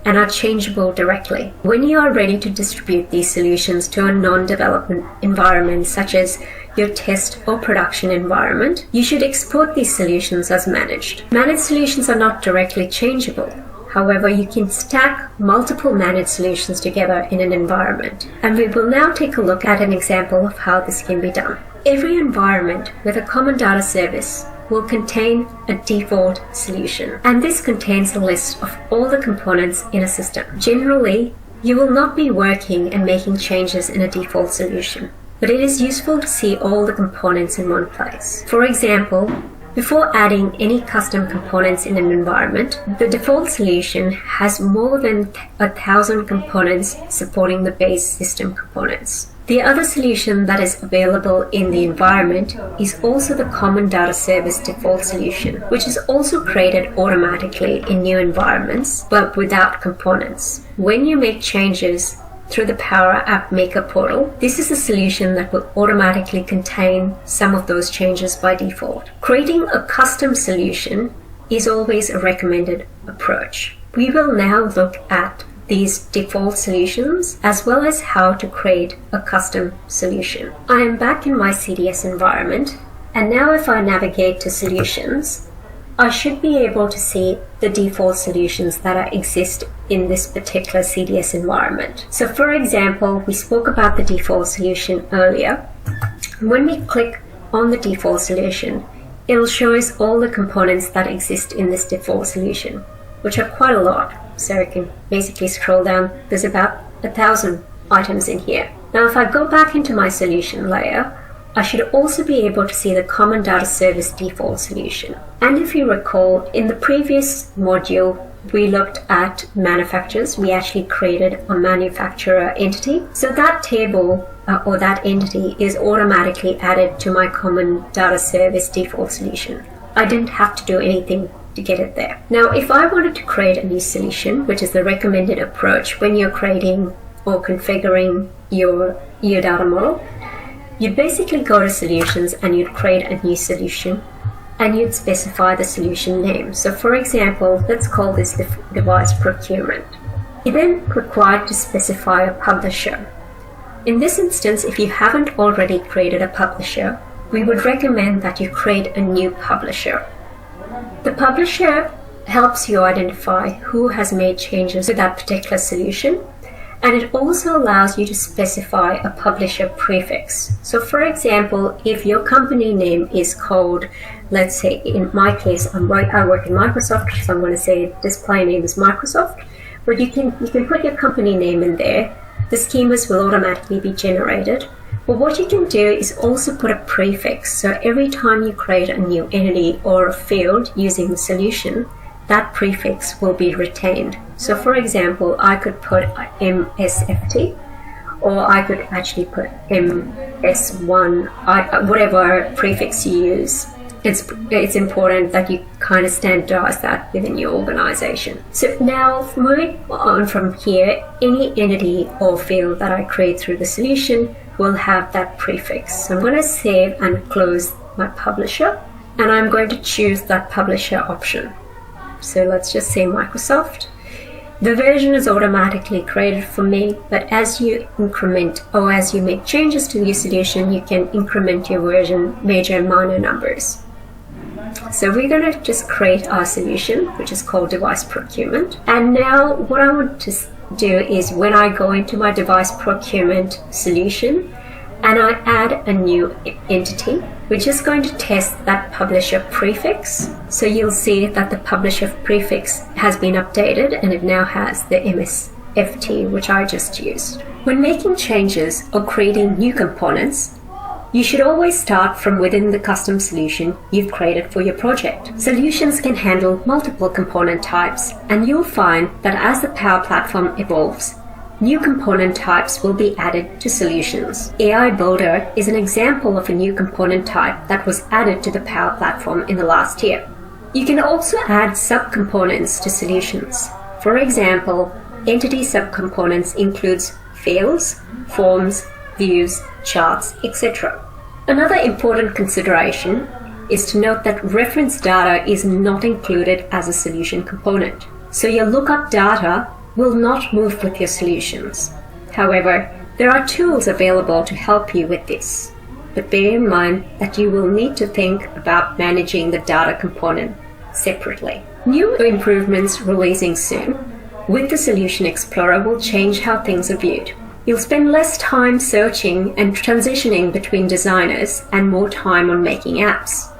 and are changeable directly. When you are ready to distribute these solutions to a non-development environment such as your test or production environment, you should export these solutions as managed. Managed solutions are not directly changeable. However, you can stack multiple managed solutions together in an environment. And we will now take a look at an example of how this can be done. Every environment with a common data service will contain a default solution, and this contains a list of all the components in a system. Generally, you will not be working and making changes in a default solution, but it is useful to see all the components in one place. For example, before adding any custom components in an environment, the default solution has more than 1,000 components supporting the base system components. The other solution that is available in the environment is also the Common Data Service default solution, which is also created automatically in new environments, but without components. When you make changes through the Power App Maker portal, this is a solution that will automatically contain some of those changes by default. Creating a custom solution is always a recommended approach. We will now look at these default solutions as well as how to create a custom solution. I am back in my CDS environment, and now if I navigate to solutions, I should be able to see the default solutions that exist in this particular CDS environment. So for example, we spoke about the default solution earlier. When we click on the default solution, it'll show us all the components that exist in this default solution, which are quite a lot. So you can basically scroll down. There's about 1,000 items in here. Now, if I go back into my solution layer, I should also be able to see the Common Data Service default solution. And if you recall, in the previous module, we looked at manufacturers. We actually created a manufacturer entity. So that table or that entity is automatically added to my Common Data Service default solution. I didn't have to do anything to get it there. Now, if I wanted to create a new solution, which is the recommended approach when you're creating or configuring your data model, you'd basically go to solutions and you'd create a new solution and you'd specify the solution name. So for example, let's call this device procurement. You're then required to specify a publisher. In this instance, if you haven't already created a publisher, we would recommend that you create a new publisher. The publisher helps you identify who has made changes to that particular solution, and it also allows you to specify a publisher prefix. So for example, if your company name is called, let's say in my case, I work in Microsoft, so I'm going to say display name is Microsoft, but you can put your company name in there. The schemas will automatically be generated. But what you can do is also put a prefix. So every time you create a new entity or a field using the solution, that prefix will be retained. So for example, I could put MSFT, or I could actually put MS1, whatever prefix you use. It's important that you kind of standardize that within your organization. So now moving on from here, any entity or field that I create through the solution will have that prefix. So I'm going to save and close my publisher, and I'm going to choose that publisher option. So let's just say Microsoft. The version is automatically created for me, but as you increment or as you make changes to your solution, you can increment your version major and minor numbers. So we're going to just create our solution, which is called device procurement. And now what I want to do is when I go into my device procurement solution and I add a new entity, we're just going to test that publisher prefix. So you'll see that the publisher prefix has been updated and it now has the MSFT, which I just used. When making changes or creating new components, you should always start from within the custom solution you've created for your project. Solutions can handle multiple component types, and you'll find that as the Power Platform evolves, new component types will be added to solutions. AI Builder is an example of a new component type that was added to the Power Platform in the last year. You can also add subcomponents to solutions. For example, entity subcomponents includes fields, forms, views, charts, etc. Another important consideration is to note that reference data is not included as a solution component. So your lookup data will not move with your solutions. However, there are tools available to help you with this. But bear in mind that you will need to think about managing the data component separately. New improvements releasing soon with the Solution Explorer will change how things are viewed. You'll spend less time searching and transitioning between designers and more time on making apps.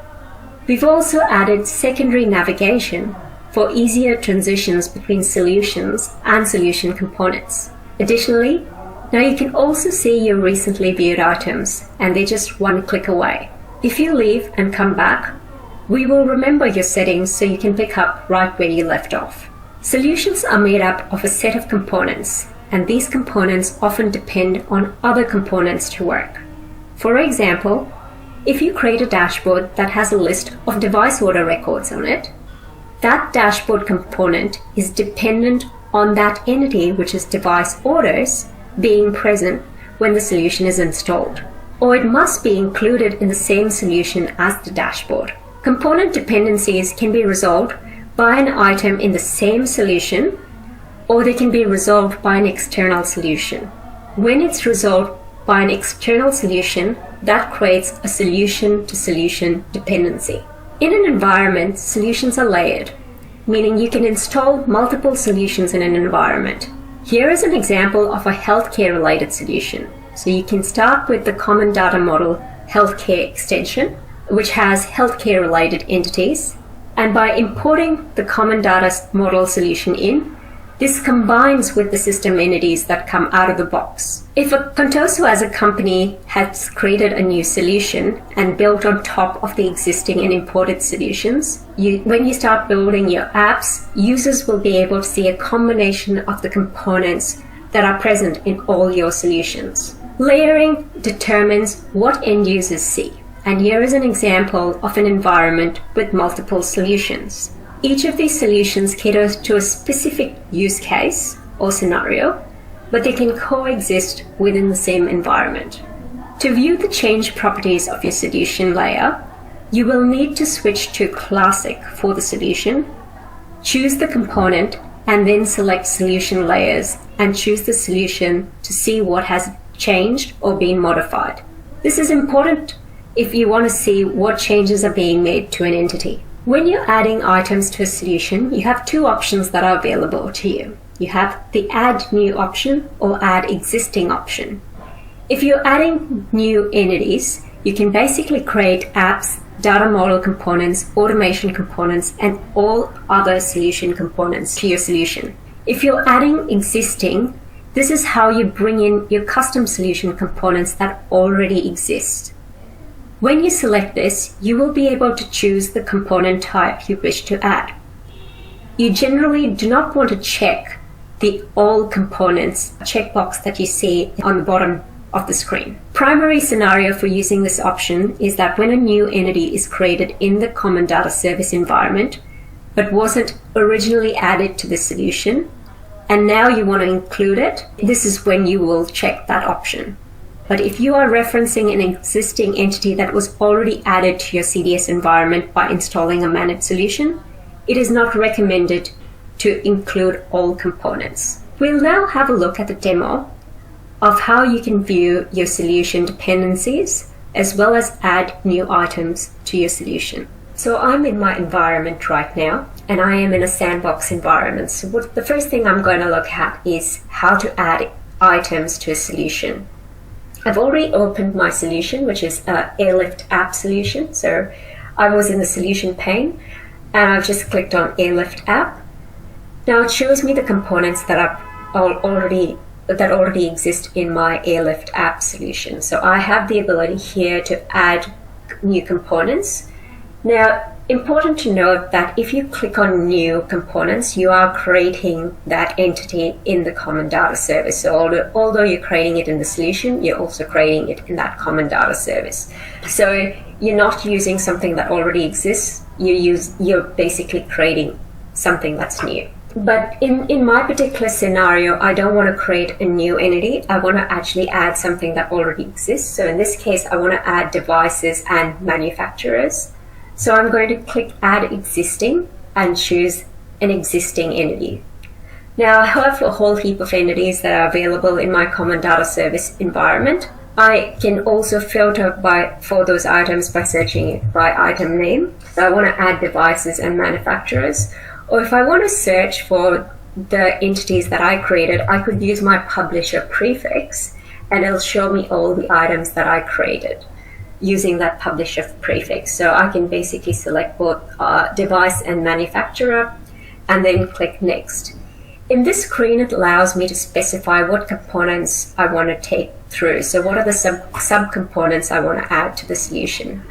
We've also added secondary navigation for easier transitions between solutions and solution components. Additionally, now you can also see your recently viewed items, and they're just one click away. If you leave and come back, we will remember your settings so you can pick up right where you left off. Solutions are made up of a set of components, and these components often depend on other components to work. For example, if you create a dashboard that has a list of device order records on it, that dashboard component is dependent on that entity, which is device orders, being present when the solution is installed, or it must be included in the same solution as the dashboard. Component dependencies can be resolved by an item in the same solution or they can be resolved by an external solution. When it's resolved by an external solution, that creates a solution-to-solution dependency. In an environment, solutions are layered, meaning you can install multiple solutions in an environment. Here is an example of a healthcare-related solution. So you can start with the Common Data Model Healthcare extension, which has healthcare-related entities. And by importing the Common Data Model solution in, this combines with the system entities that come out of the box. If a Contoso as a company has created a new solution and built on top of the existing and imported solutions, when you start building your apps, users will be able to see a combination of the components that are present in all your solutions. Layering determines what end users see. And here is an example of an environment with multiple solutions. Each of these solutions caters to a specific use case or scenario, but they can coexist within the same environment. To view the change properties of your solution layer, you will need to switch to Classic for the solution, choose the component, and then select Solution Layers and choose the solution to see what has changed or been modified. This is important if you want to see what changes are being made to an entity. When you're adding items to a solution, you have two options that are available to you. You have the Add New option or Add Existing option. If you're adding new entities, you can basically create apps, data model components, automation components, and all other solution components to your solution. If you're adding existing, this is how you bring in your custom solution components that already exist. When you select this, you will be able to choose the component type you wish to add. You generally do not want to check the All Components checkbox that you see on the bottom of the screen. Primary scenario for using this option is that when a new entity is created in the Common Data Service environment, but wasn't originally added to the solution, and now you want to include it, this is when you will check that option. But if you are referencing an existing entity that was already added to your CDS environment by installing a managed solution, it is not recommended to include all components. We'll now have a look at the demo of how you can view your solution dependencies as well as add new items to your solution. So I'm in my environment right now, and I am in a sandbox environment. So the first thing I'm going to look at is how to add items to a solution. I've already opened my solution, which is an Airlift app solution. So I was in the solution pane, and I've just clicked on Airlift app. Now it shows me the components that already exist in my Airlift app solution. So I have the ability here to add new components. Now, important to note that if you click on new components, you are creating that entity in the Common Data Service. So although you're creating it in the solution, you're also creating it in that Common Data Service. So you're not using something that already exists. You're basically creating something that's new. But in my particular scenario, I don't want to create a new entity. I want to actually add something that already exists. So in this case, I want to add devices and manufacturers. So I'm going to click Add Existing and choose an existing entity. Now I have a whole heap of entities that are available in my Common Data Service environment. I can also filter for those items by searching it by item name. So I want to add devices and manufacturers. Or if I want to search for the entities that I created, I could use my publisher prefix and it'll show me all the items that I created using that publisher prefix. So I can basically select both device and manufacturer and then click Next. In this screen, it allows me to specify what components I want to take through. So what are the sub-components I want to add to the solution?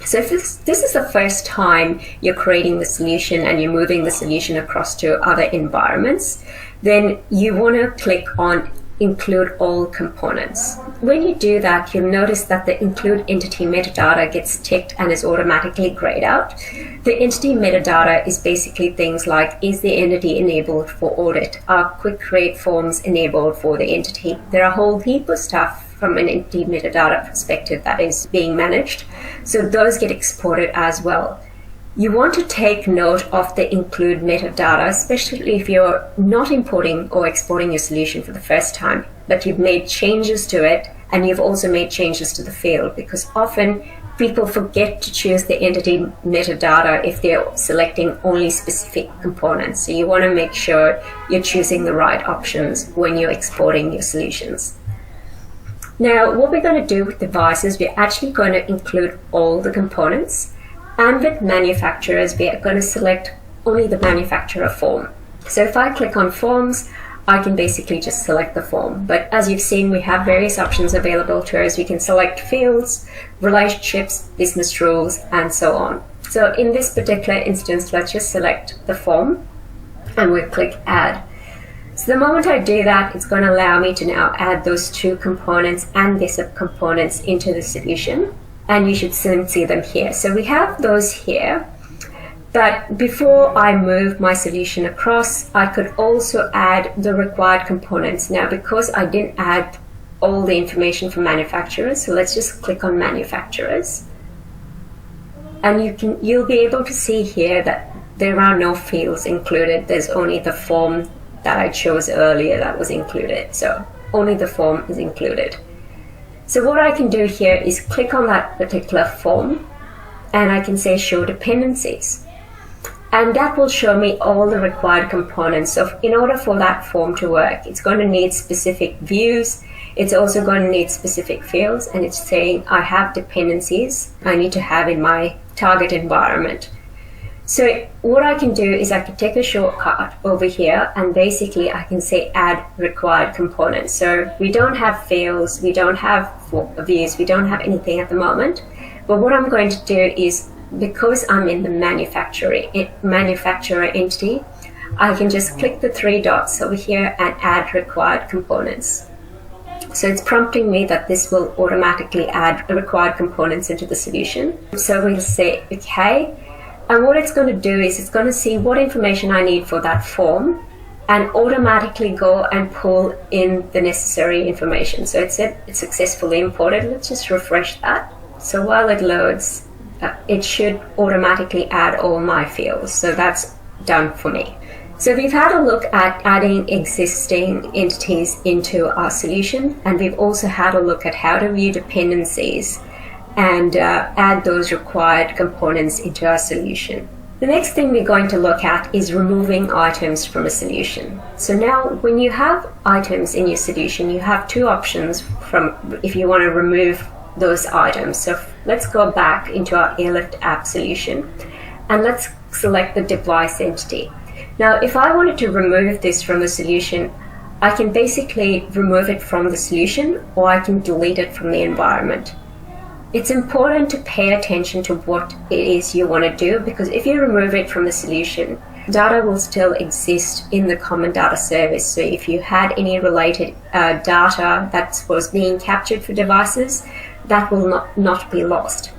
So if this is the first time you're creating the solution and you're moving the solution across to other environments, then you want to click on Include All Components. When you do that, you'll notice that the Include Entity Metadata gets ticked and is automatically grayed out. The entity metadata is basically things like, is the entity enabled for audit? Are quick create forms enabled for the entity? There are a whole heap of stuff from an entity metadata perspective that is being managed. So those get exported as well. You want to take note of the include metadata, especially if you're not importing or exporting your solution for the first time, but you've made changes to it and you've also made changes to the field, because often people forget to choose the entity metadata if they're selecting only specific components. So you want to make sure you're choosing the right options when you're exporting your solutions. Now, what we're going to do with devices, we're actually going to include all the components. And with manufacturers, we are going to select only the manufacturer form. So if I click on forms, I can basically just select the form. But as you've seen, we have various options available to us. We can select fields, relationships, business rules, and so on. So in this particular instance, let's just select the form and we'll click add. So the moment I do that, it's going to allow me to now add those two components and the subcomponents into the solution. And you should soon see them here. So we have those here, but before I move my solution across, I could also add the required components. Now, because I didn't add all the information for manufacturers, so let's just click on manufacturers. And you'll be able to see here that there are no fields included. There's only the form that I chose earlier that was included. So only the form is included. So what I can do here is click on that particular form and I can say show dependencies. And that will show me all the required components. So in order for that form to work, it's going to need specific views. It's also going to need specific fields, and it's saying I have dependencies I need to have in my target environment. So what I can do is I can take a shortcut over here and basically I can say add required components. So we don't have fields, we don't have views, we don't have anything at the moment. But what I'm going to do is, because I'm in the manufacturer entity, I can just click the three dots over here and add required components. So it's prompting me that this will automatically add the required components into the solution. So we'll say okay. And what it's going to do is it's going to see what information I need for that form and automatically go and pull in the necessary information. So it said it's successfully imported. Let's just refresh that. So while it loads, it should automatically add all my fields. So that's done for me. So we've had a look at adding existing entities into our solution, and we've also had a look at how to view dependencies and add those required components into our solution. The next thing we're going to look at is removing items from a solution. So now when you have items in your solution, you have two options from if you want to remove those items. So let's go back into our Airlift app solution and let's select the device entity. Now if I wanted to remove this from the solution, I can basically remove it from the solution or I can delete it from the environment. It's important to pay attention to what it is you want to do, because if you remove it from the solution, data will still exist in the common data service. So if you had any related data that was being captured for devices, that will not be lost.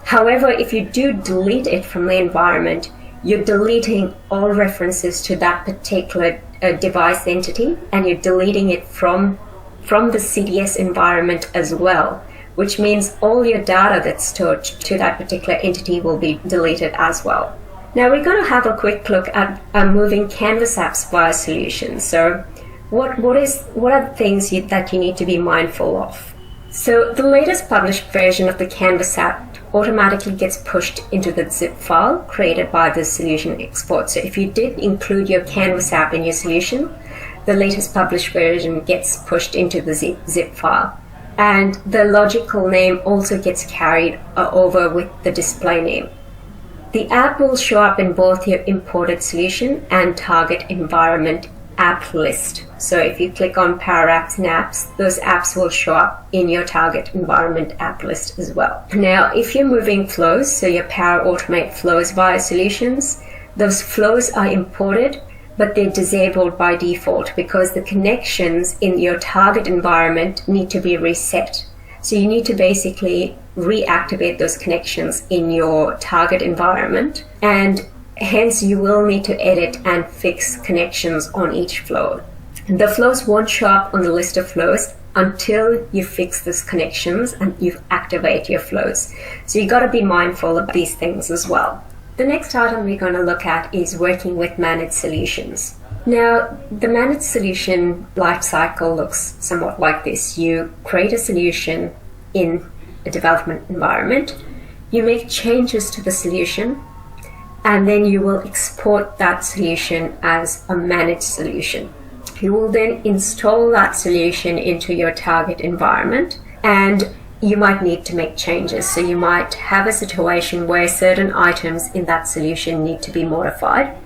However, if you do delete it from the environment, you're deleting all references to that particular device entity, and you're deleting it from the CDS environment as well, which means all your data that's stored to that particular entity will be deleted as well. Now we're going to have a quick look at moving Canvas apps via solutions. So what are the things that you need to be mindful of? So the latest published version of the Canvas app automatically gets pushed into the zip file created by the solution export. So if you did include your Canvas app in your solution, the latest published version gets pushed into the zip file. And the logical name also gets carried over with the display name. The app will show up in both your imported solution and target environment app list. So if you click on Power Apps and Apps, those apps will show up in your target environment app list as well. Now, if you're moving flows, so your Power Automate flows via solutions, those flows are imported, but they're disabled by default because the connections in your target environment need to be reset. So you need to basically reactivate those connections in your target environment, and hence you will need to edit and fix connections on each flow. The flows won't show up on the list of flows until you fix those connections and you activate your flows. So you got to be mindful of these things as well. The next item we're going to look at is working with managed solutions. Now, the managed solution lifecycle looks somewhat like this. You create a solution in a development environment, you make changes to the solution, and then you will export that solution as a managed solution. You will then install that solution into your target environment, and you might need to make changes. So you might have a situation where certain items in that solution need to be modified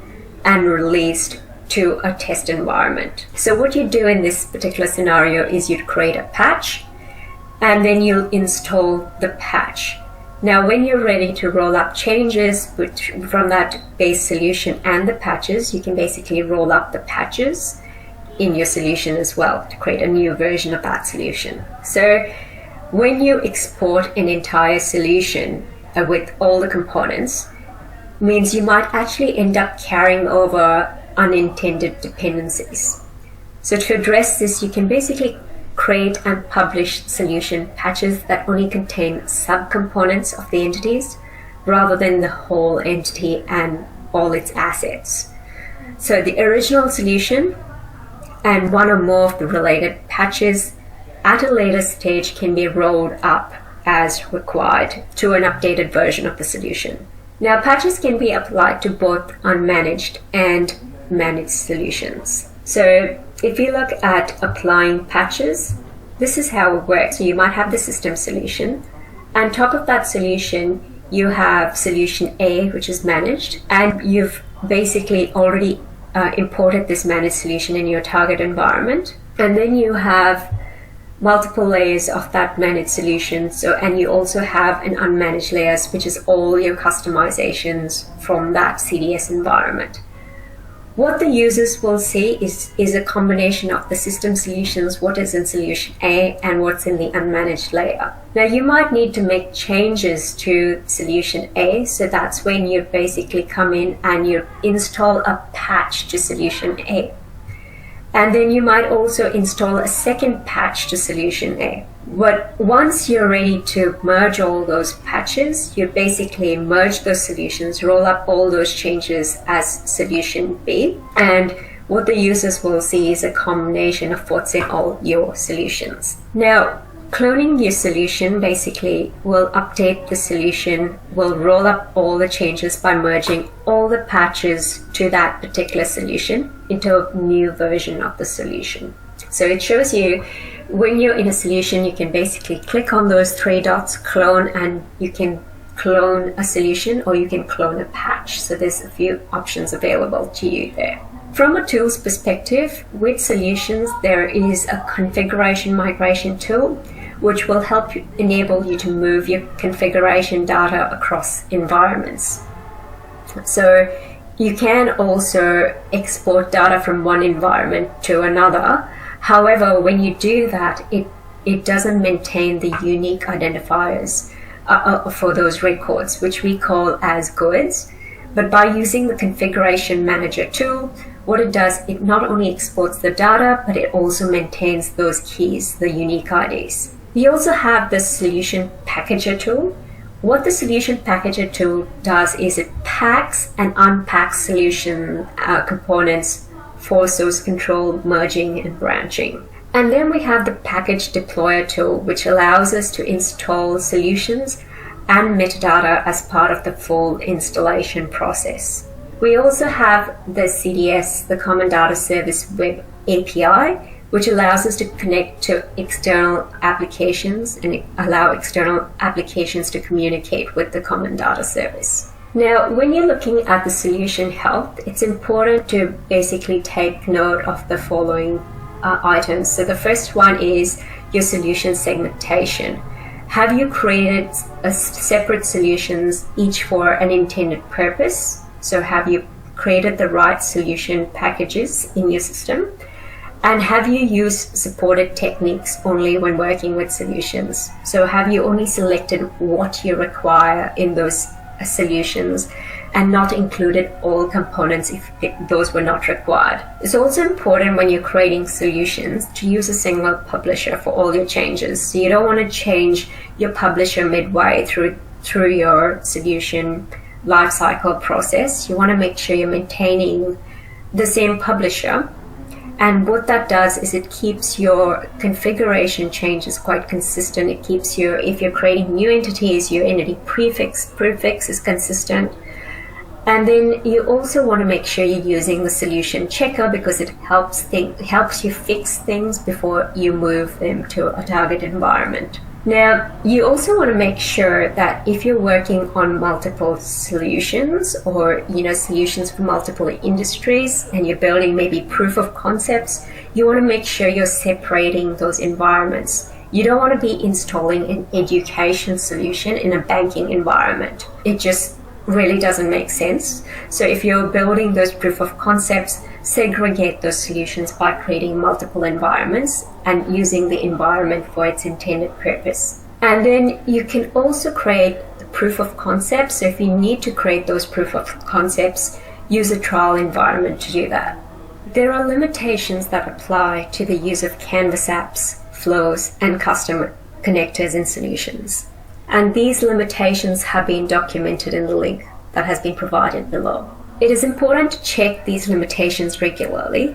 and released to a test environment. So what you do in this particular scenario is you'd create a patch, and then you'll install the patch. Now, when you're ready to roll up changes from that base solution and the patches, you can basically roll up the patches in your solution as well to create a new version of that solution. So when you export an entire solution with all the components, means you might actually end up carrying over unintended dependencies. So to address this, you can basically create and publish solution patches that only contain subcomponents of the entities rather than the whole entity and all its assets. So the original solution and one or more of the related patches at a later stage can be rolled up as required to an updated version of the solution. Now, patches can be applied to both unmanaged and managed solutions. So if you look at applying patches, this is how it works. So you might have the system solution. On top of that solution, you have solution A, which is managed, and you've basically already imported this managed solution in your target environment. And then you have multiple layers of that managed solution. And you also have an unmanaged layers, which is all your customizations from that CDS environment. What the users will see is a combination of the system solutions, what is in solution A and what's in the unmanaged layer. Now, you might need to make changes to solution A, so that's when you basically come in and you install a patch to solution A. And then you might also install a second patch to solution A. But once you're ready to merge all those patches, you basically merge those solutions, roll up all those changes as solution B. And what the users will see is a combination of what's in all your solutions. Now, cloning your solution basically will update the solution, will roll up all the changes by merging all the patches to that particular solution into a new version of the solution. So it shows you when you're in a solution, you can basically click on those three dots, clone, and you can clone a solution or you can clone a patch. So there's a few options available to you there. From a tools perspective, with solutions, there is a configuration migration tool which will help you, enable you to move your configuration data across environments. So you can also export data from one environment to another. However, when you do that, it doesn't maintain the unique identifiers for those records, which we call as GUIDs. But by using the Configuration Manager tool, what it does, it not only exports the data, but it also maintains those keys, the unique IDs. We also have the Solution Packager tool. What the Solution Packager tool does is it packs and unpacks solution components for source control, merging, and branching. And then we have the Package Deployer tool, which allows us to install solutions and metadata as part of the full installation process. We also have the CDS, the Common Data Service Web API, which allows us to connect to external applications and allow external applications to communicate with the Common Data Service. Now, when you're looking at the solution health, it's important to basically take note of the following items. So the first one is your solution segmentation. Have you created separate solutions, each for an intended purpose? So have you created the right solution packages in your system? And have you used supported techniques only when working with solutions? So have you only selected what you require in those solutions and not included all components if those were not required? It's also important when you're creating solutions to use a single publisher for all your changes. So you don't want to change your publisher midway through your solution lifecycle process. You want to make sure you're maintaining the same publisher. And what that does is it keeps your configuration changes quite consistent. It keeps your, if you're creating new entities, your entity prefix is consistent. And then you also want to make sure you're using the solution checker because it helps you fix things before you move them to a target environment. Now, you also want to make sure that if you're working on multiple solutions or solutions for multiple industries and you're building maybe proof of concepts, you want to make sure you're separating those environments. You don't want to be installing an education solution in a banking environment. It just really doesn't make sense. So if you're building those proof of concepts, segregate those solutions by creating multiple environments and using the environment for its intended purpose. And then you can also create the proof of concepts. So if you need to create those proof of concepts, use a trial environment to do that. There are limitations that apply to the use of Canvas apps, flows, and custom connectors and solutions. And these limitations have been documented in the link that has been provided below. It is important to check these limitations regularly.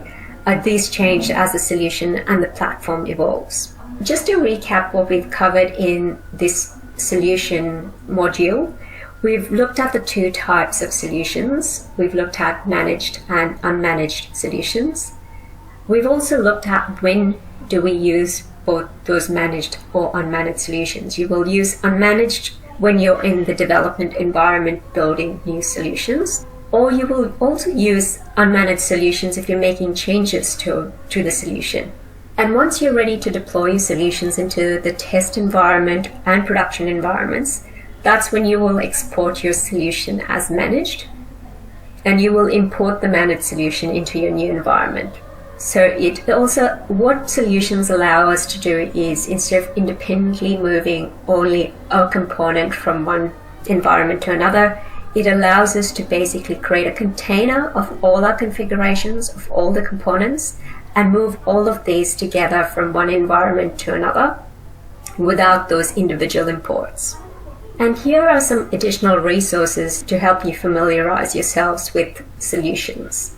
These change as the solution and the platform evolves. Just to recap what we've covered in this solution module, we've looked at the two types of solutions. We've looked at managed and unmanaged solutions. We've also looked at when do we use both those managed or unmanaged solutions. You will use unmanaged when you're in the development environment building new solutions, or you will also use unmanaged solutions if you're making changes to the solution. And once you're ready to deploy your solutions into the test environment and production environments, that's when you will export your solution as managed, and you will import the managed solution into your new environment. So it also, what solutions allow us to do is, instead of independently moving only a component from one environment to another, it allows us to basically create a container of all our configurations of all the components and move all of these together from one environment to another without those individual imports. And here are some additional resources to help you familiarize yourselves with solutions.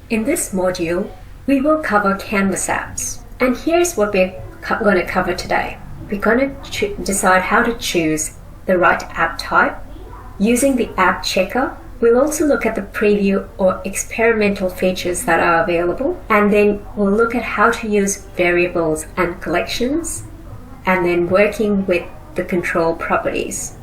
In this module, we will cover Canvas apps. And here's what we're going to cover today. We're going to decide how to choose the right app type using the app checker. We'll also look at the preview or experimental features that are available. And then we'll look at how to use variables and collections, and then working with the control properties.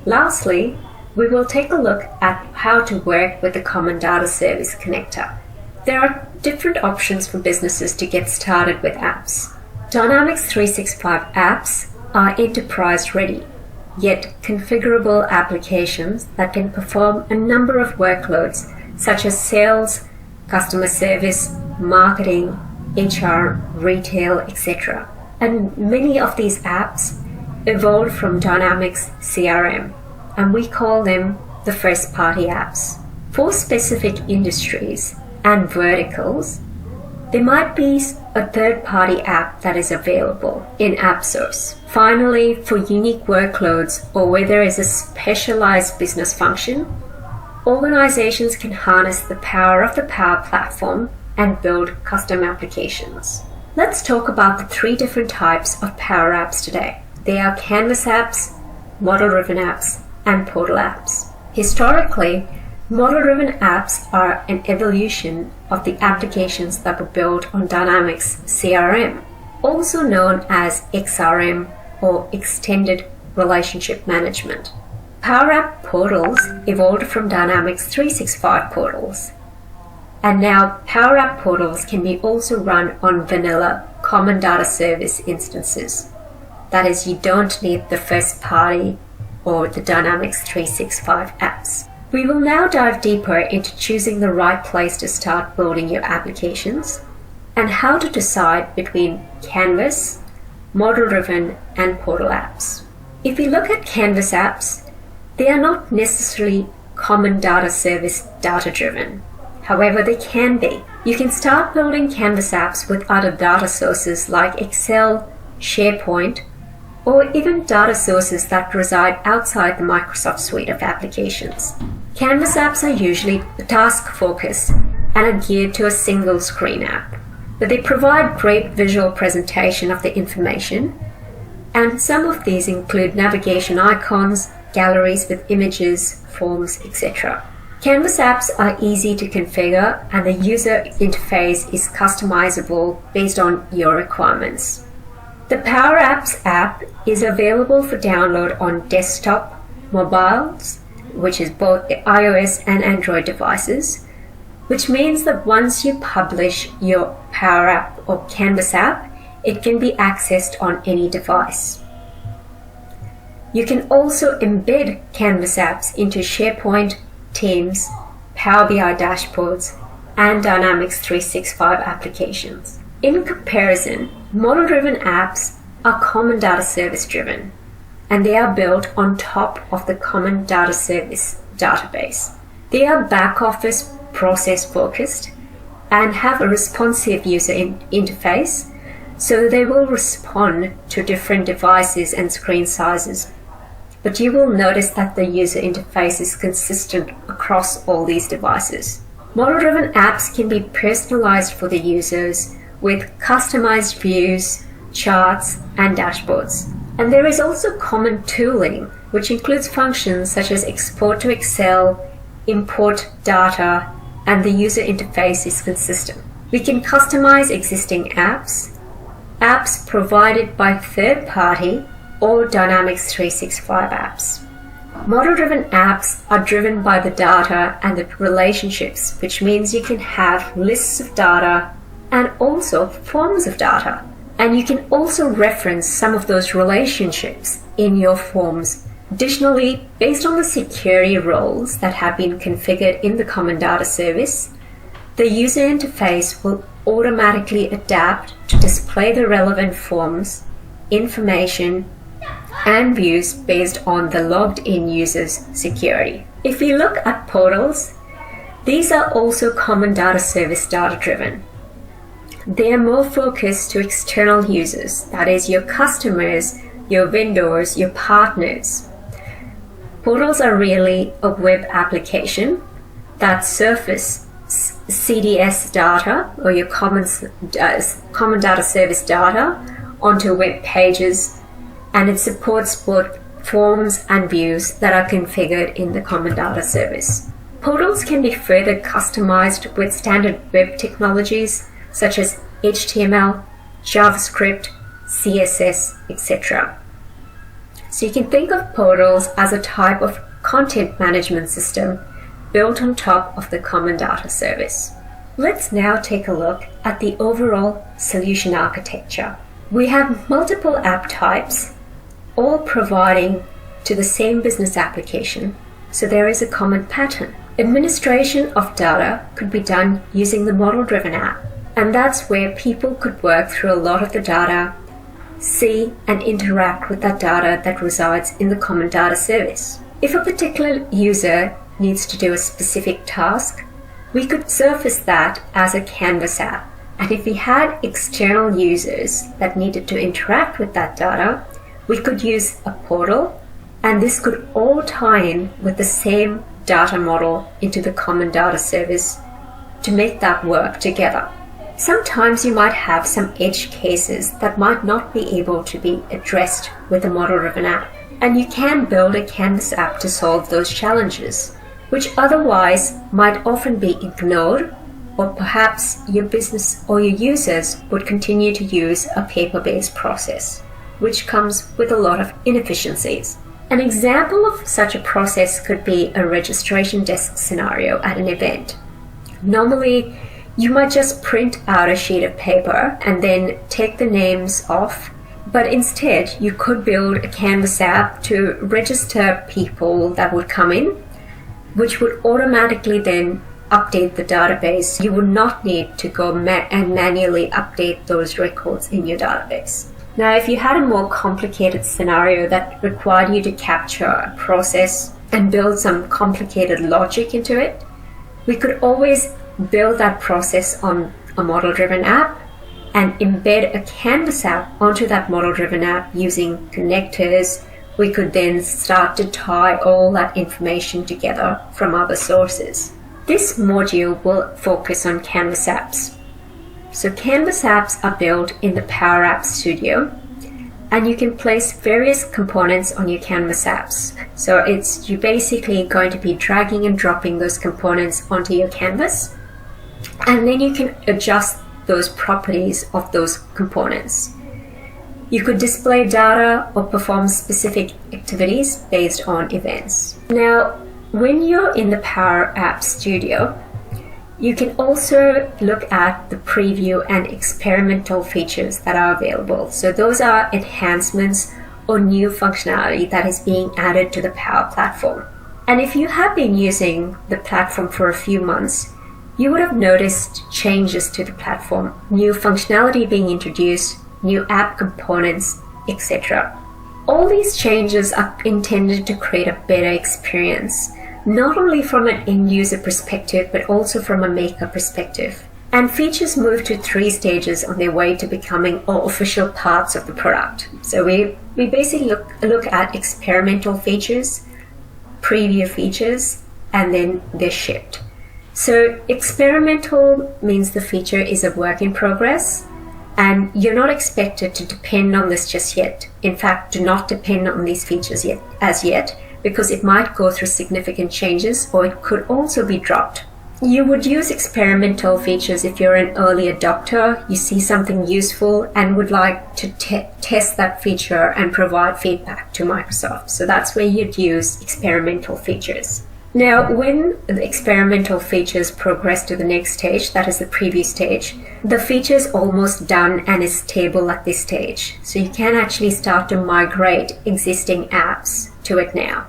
Lastly, we will take a look at how to work with the Common Data Service connector. There are different options for businesses to get started with apps. Dynamics 365 apps are enterprise ready, yet configurable applications that can perform a number of workloads such as sales, customer service, marketing, HR, retail, etc. And many of these apps evolved from Dynamics CRM, and we call them the first-party apps. For specific industries and verticals, there might be a third-party app that is available in AppSource. Finally, for unique workloads or where there is a specialized business function, organizations can harness the power of the Power Platform and build custom applications. Let's talk about the three different types of Power Apps today. They are Canvas apps, model-driven apps, and portal apps. Historically, model-driven apps are an evolution of the applications that were built on Dynamics CRM, also known as XRM or Extended Relationship Management. Power App portals evolved from Dynamics 365 portals, and now Power App portals can be also run on vanilla Common Data Service instances. That is, you don't need the first party or the Dynamics 365 apps. We will now dive deeper into choosing the right place to start building your applications and how to decide between Canvas, model-driven, and portal apps. If we look at Canvas apps, they are not necessarily Common Data Service data-driven. However, they can be. You can start building Canvas apps with other data sources like Excel, SharePoint, or even data sources that reside outside the Microsoft suite of applications. Canvas apps are usually task-focused and are geared to a single screen app, but they provide great visual presentation of the information, and some of these include navigation icons, galleries with images, forms, etc. Canvas apps are easy to configure, and the user interface is customizable based on your requirements. The Power Apps app is available for download on desktop, mobiles, which is both iOS and Android devices, which means that once you publish your Power App or Canvas app, it can be accessed on any device. You can also embed Canvas apps into SharePoint, Teams, Power BI dashboards, and Dynamics 365 applications. In comparison, model-driven apps are Common Data Service driven, and they are built on top of the Common Data Service database. They are back-office process-focused and have a responsive user interface, so they will respond to different devices and screen sizes. But you will notice that the user interface is consistent across all these devices. Model-driven apps can be personalized for the users with customized views, charts, and dashboards. And there is also common tooling, which includes functions such as export to Excel, import data, and the user interface is consistent. We can customize existing apps provided by third-party or Dynamics 365 apps. Model-driven apps are driven by the data and the relationships, which means you can have lists of data and also forms of data. And you can also reference some of those relationships in your forms. Additionally, based on the security roles that have been configured in the Common Data Service, the user interface will automatically adapt to display the relevant forms, information, and views based on the logged-in user's security. If you look at portals, these are also Common Data Service data-driven. They are more focused to external users, that is, your customers, your vendors, your partners. Portals are really a web application that surface CDS data or your Common Data Service data onto web pages, and it supports both forms and views that are configured in the Common Data Service. Portals can be further customized with standard web technologies such as HTML, JavaScript, CSS, etc. So you can think of portals as a type of content management system built on top of the Common Data Service. Let's now take a look at the overall solution architecture. We have multiple app types, all providing to the same business application, so there is a common pattern. Administration of data could be done using the model-driven app, and that's where people could work through a lot of the data, see and interact with that data that resides in the Common Data Service. If a particular user needs to do a specific task, we could surface that as a Canvas app. And if we had external users that needed to interact with that data, we could use a portal, and this could all tie in with the same data model into the Common Data Service to make that work together. Sometimes you might have some edge cases that might not be able to be addressed with a model-driven app, and you can build a Canvas app to solve those challenges, which otherwise might often be ignored, or perhaps your business or your users would continue to use a paper-based process, which comes with a lot of inefficiencies. An example of such a process could be a registration desk scenario at an event. Normally, you might just print out a sheet of paper and then take the names off, but instead you could build a Canvas app to register people that would come in, which would automatically then update the database. You would not need to go and manually update those records in your database. Now, if you had a more complicated scenario that required you to capture a process and build some complicated logic into it, we could always build that process on a model-driven app and embed a Canvas app onto that model-driven app using connectors, we could then start to tie all that information together from other sources. This module will focus on Canvas apps. So Canvas apps are built in the Power Apps Studio, and you can place various components on your Canvas apps. So you're basically going to be dragging and dropping those components onto your canvas, and then you can adjust those properties of those components. You could display data or perform specific activities based on events. Now, when you're in the Power Apps Studio, you can also look at the preview and experimental features that are available. So those are enhancements or new functionality that is being added to the Power Platform. And if you have been using the platform for a few months, you would have noticed changes to the platform, new functionality being introduced, new app components, etc. All these changes are intended to create a better experience, not only from an end user perspective, but also from a maker perspective. And features move to 3 stages on their way to becoming all official parts of the product. So we basically look at experimental features, preview features, and then they're shipped. So experimental means the feature is a work in progress, and you're not expected to depend on this just yet. In fact, do not depend on these features as yet, because it might go through significant changes, or it could also be dropped. You would use experimental features if you're an early adopter, you see something useful and would like to test that feature and provide feedback to Microsoft. So that's where you'd use experimental features. Now, when the experimental features progress to the next stage, that is the preview stage, the feature is almost done and is stable at this stage. So you can actually start to migrate existing apps to it now.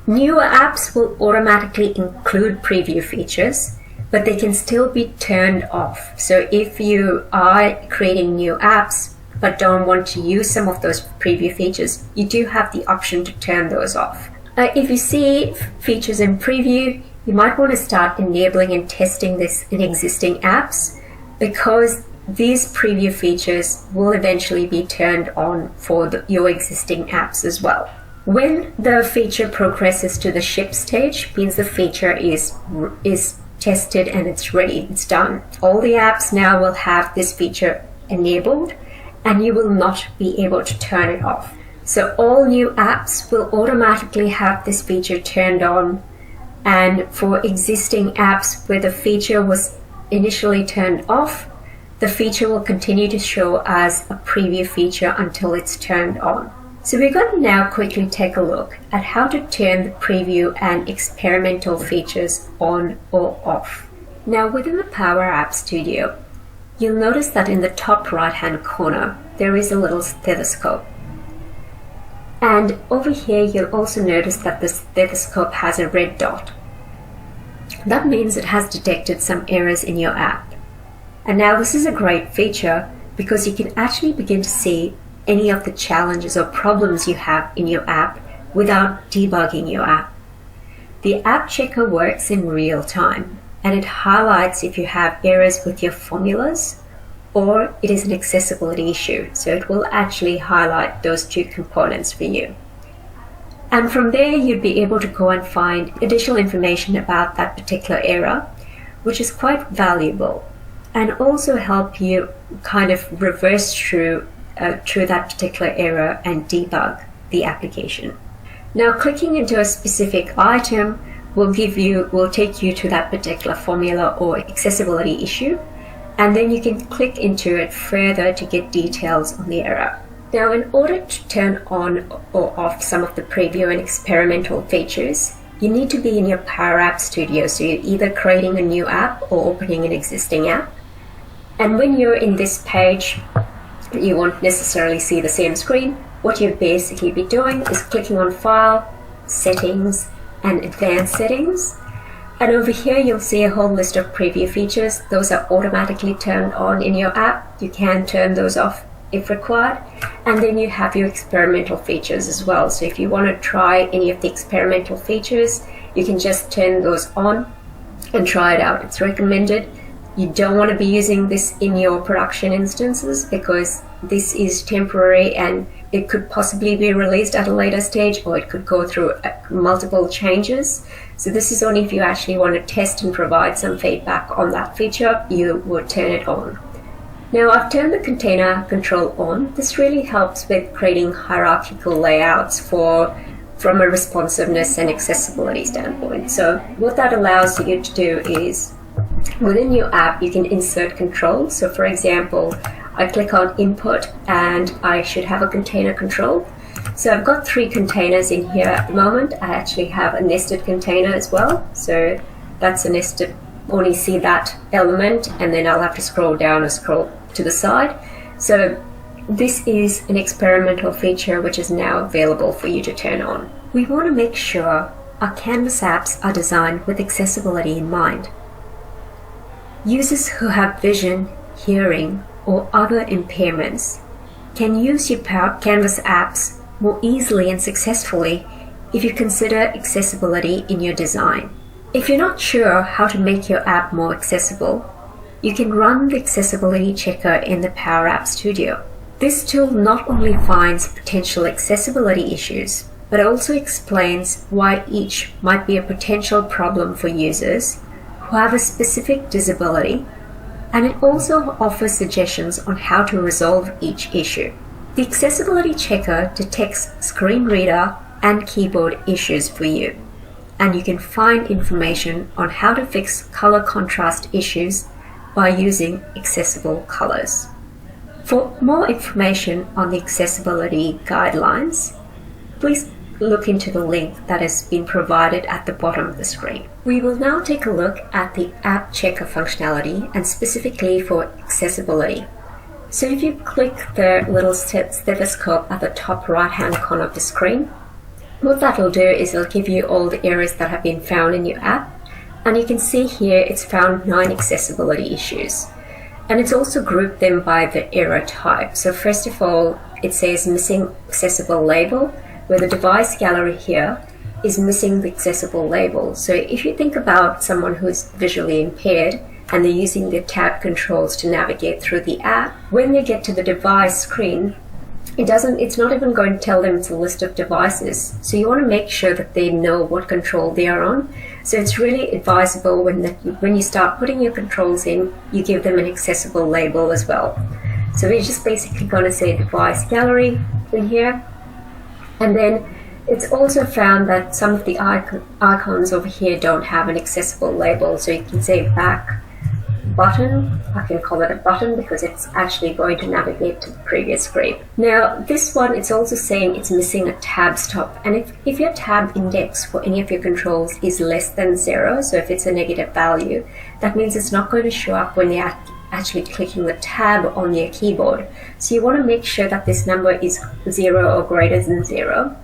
Newer apps will automatically include preview features, but they can still be turned off. So if you are creating new apps but don't want to use some of those preview features, you do have the option to turn those off. If you see features in preview, you might want to start enabling and testing this in existing apps, because these preview features will eventually be turned on for your existing apps as well. When the feature progresses to the ship stage, means the feature is tested and it's ready, it's done. All the apps now will have this feature enabled, and you will not be able to turn it off. So all new apps will automatically have this feature turned on, and for existing apps where the feature was initially turned off, the feature will continue to show as a preview feature until it's turned on. So we're going to now quickly take a look at how to turn the preview and experimental features on or off. Now, within the Power Apps Studio, you'll notice that in the top right-hand corner, there is a little stethoscope. And over here, you'll also notice that the stethoscope has a red dot. That means it has detected some errors in your app. And now this is a great feature because you can actually begin to see any of the challenges or problems you have in your app without debugging your app. The app checker works in real time, and it highlights if you have errors with your formulas or it is an accessibility issue. So it will actually highlight those 2 components for you. And from there, you'd be able to go and find additional information about that particular error, which is quite valuable, and also help you kind of reverse through that particular error and debug the application. Now, clicking into a specific item will take you to that particular formula or accessibility issue, and then you can click into it further to get details on the error. Now, in order to turn on or off some of the preview and experimental features, you need to be in your Power Apps Studio. So you're either creating a new app or opening an existing app. And when you're in this page, you won't necessarily see the same screen. What you'll basically be doing is clicking on File, Settings, and Advanced Settings. And over here, you'll see a whole list of preview features. Those are automatically turned on in your app. You can turn those off if required. And then you have your experimental features as well. So if you want to try any of the experimental features, you can just turn those on and try it out. It's recommended You don't want to be using this in your production instances because this is temporary and it could possibly be released at a later stage, or it could go through multiple changes. So this is only if you actually want to test and provide some feedback on that feature, you would turn it on. Now I've turned the container control on. This really helps with creating hierarchical layouts from a responsiveness and accessibility standpoint. So what that allows you to do is, within your app, you can insert controls. So for example, I click on input and I should have a container control. So I've got 3 containers in here at the moment. I actually have a nested container as well. So that's a nested, only see that element, and then I'll have to scroll down or scroll to the side. So this is an experimental feature which is now available for you to turn on. We want to make sure our Canvas apps are designed with accessibility in mind. Users who have vision, hearing, or other impairments can use your Canvas apps more easily and successfully if you consider accessibility in your design. If you're not sure how to make your app more accessible, you can run the accessibility checker in the Power App Studio. This tool not only finds potential accessibility issues, but also explains why each might be a potential problem for users who have a specific disability, and it also offers suggestions on how to resolve each issue. The accessibility checker detects screen reader and keyboard issues for you, and you can find information on how to fix color contrast issues by using accessible colors. For more information on the accessibility guidelines, please look into the link that has been provided at the bottom of the screen. We will now take a look at the app checker functionality, and specifically for accessibility. So if you click the little stethoscope at the top right hand corner of the screen, what that will do is it'll give you all the errors that have been found in your app, and you can see here it's found 9 accessibility issues. And it's also grouped them by the error type. So first of all, it says missing accessible label, where the device gallery here is missing the accessible label. So if you think about someone who's visually impaired and they're using the tab controls to navigate through the app, when they get to the device screen, it's not even going to tell them it's a list of devices. So you want to make sure that they know what control they are on. So it's really advisable when you start putting your controls in, you give them an accessible label as well. So we're just basically going to say device gallery in here. And then it's also found that some of the icons over here don't have an accessible label. So you can say back button. I can call it a button because it's actually going to navigate to the previous screen. Now this one, it's also saying it's missing a tab stop. And if your tab index for any of your controls is less than 0, so if it's a negative value, that means it's not going to show up when you're actually clicking the tab on your keyboard. So you want to make sure that this number is 0 or greater than 0.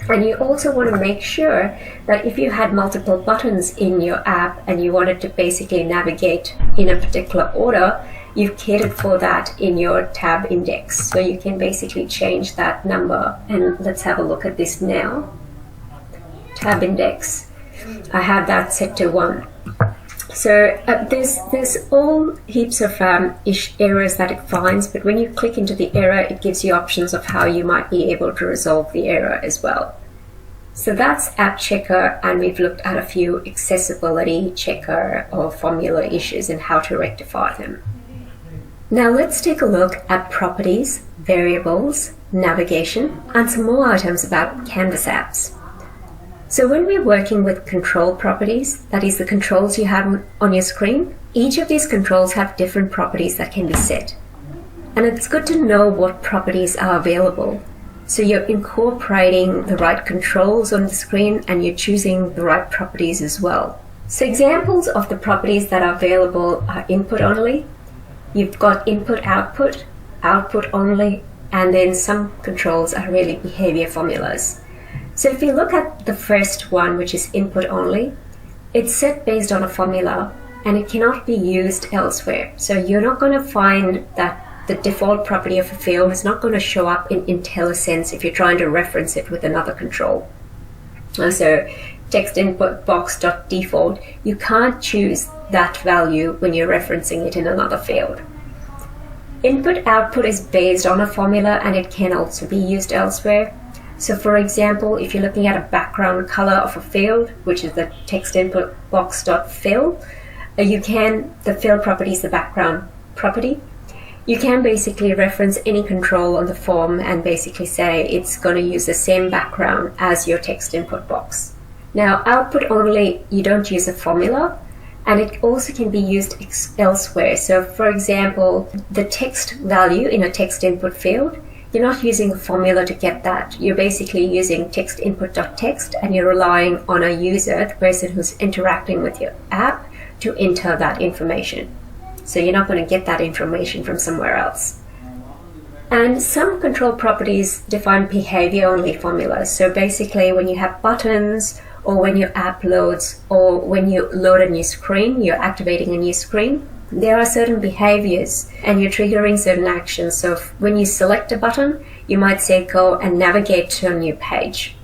And you also want to make sure that if you had multiple buttons in your app and you wanted to basically navigate in a particular order, you've catered for that in your tab index. So you can basically change that number. And let's have a look at this now. Tab index. I have that set to 1. So there's all heaps of errors that it finds, but when you click into the error, it gives you options of how you might be able to resolve the error as well. So that's App Checker, and we've looked at a few accessibility checker or formula issues and how to rectify them. Now let's take a look at properties, variables, navigation, and some more items about Canvas apps. So when we're working with control properties, that is the controls you have on your screen, each of these controls have different properties that can be set. And it's good to know what properties are available. So you're incorporating the right controls on the screen and you're choosing the right properties as well. So examples of the properties that are available are input only. You've got input output, output only, and then some controls are really behavior formulas. So if you look at the first one, which is input only, it's set based on a formula and it cannot be used elsewhere. So you're not going to find that the default property of a field is not going to show up in IntelliSense if you're trying to reference it with another control. So text input box.default, you can't choose that value when you're referencing it in another field. Input-output is based on a formula and it can also be used elsewhere. So for example, if you're looking at a background color of a field, which is the text input box.fill, the fill property is the background property. You can basically reference any control on the form and basically say it's going to use the same background as your text input box. Now, output only, you don't use a formula, and it also can be used elsewhere. So for example, the text value in a text input field, you're not using a formula to get that. You're basically using text input.text and you're relying on a user, the person who's interacting with your app, to enter that information. So you're not going to get that information from somewhere else. And some control properties define behavior-only formulas. So basically when you have buttons, or when your app loads, or when you load a new screen, you're activating a new screen, there are certain behaviors and you're triggering certain actions. So when you select a button, you might say go and navigate to a new page.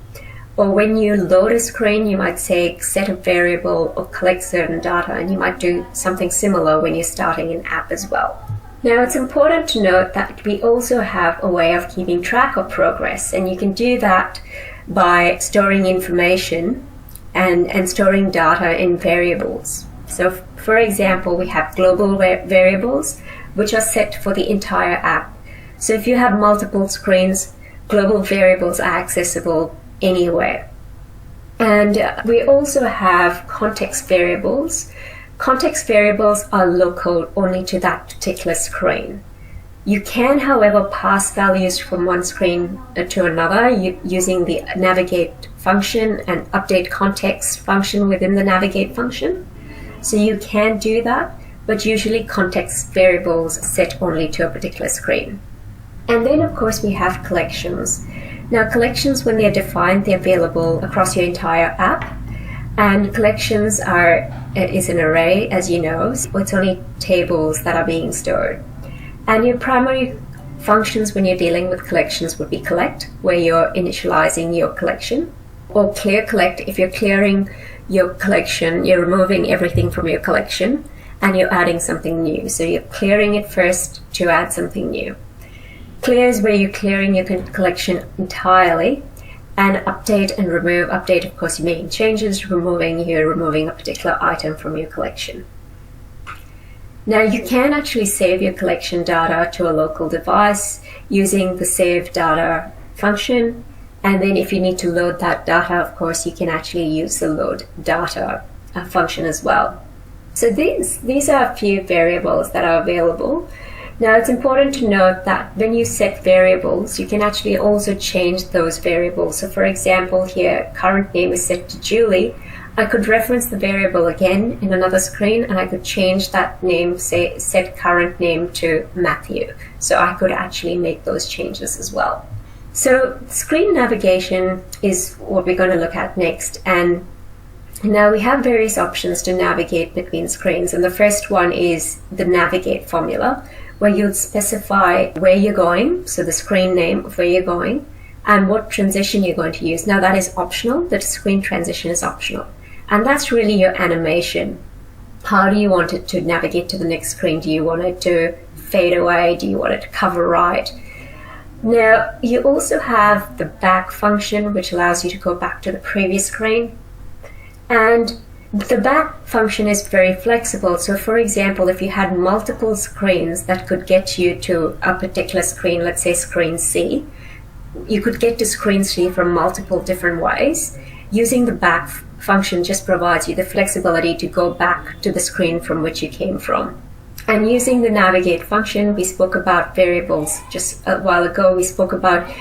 Or when you load a screen, you might say set a variable or collect certain data, and you might do something similar when you're starting an app as well. Now, it's important to note that we also have a way of keeping track of progress, and you can do that by storing information and storing data in variables. So for example, we have global variables, which are set for the entire app. So if you have multiple screens, global variables are accessible anywhere. And we also have context variables. Context variables are local only to that particular screen. You can, however, pass values from one screen to another using the navigate function and update context function within the navigate function. So you can do that, but usually context variables set only to a particular screen. And then, of course, we have collections. Now, collections, when they're defined, they're available across your entire app. And collections is an array, as you know, so it's only tables that are being stored. And your primary functions when you're dealing with collections would be collect, where you're initializing your collection, or clear collect. If you're clearing your collection, you're removing everything from your collection and you're adding something new. So you're clearing it first to add something new. Clear is where you're clearing your collection entirely. And update and remove. Update, of course, you're making changes. You're removing a particular item from your collection. Now, you can actually save your collection data to a local device using the save data function. And then if you need to load that data, of course, you can actually use the load data function as well. So these are a few variables that are available. Now, it's important to note that when you set variables, you can actually also change those variables. So for example, here, current name is set to Julie. I could reference the variable again in another screen, and I could change that name, say, set current name to Matthew. So I could actually make those changes as well. So screen navigation is what we're going to look at next. And now we have various options to navigate between screens. And the first one is the navigate formula, where you'll specify where you're going, so the screen name of where you're going, and what transition you're going to use. Now that is optional, the screen transition is optional. And that's really your animation. How do you want it to navigate to the next screen? Do you want it to fade away? Do you want it to cover right? Now, you also have the back function, which allows you to go back to the previous screen. And the back function is very flexible. So for example, if you had multiple screens that could get you to a particular screen, let's say screen C, you could get to screen C from multiple different ways. Using the back function just provides you the flexibility to go back to the screen from which you came from. And using the navigate function, we spoke about variables just a while ago. We spoke about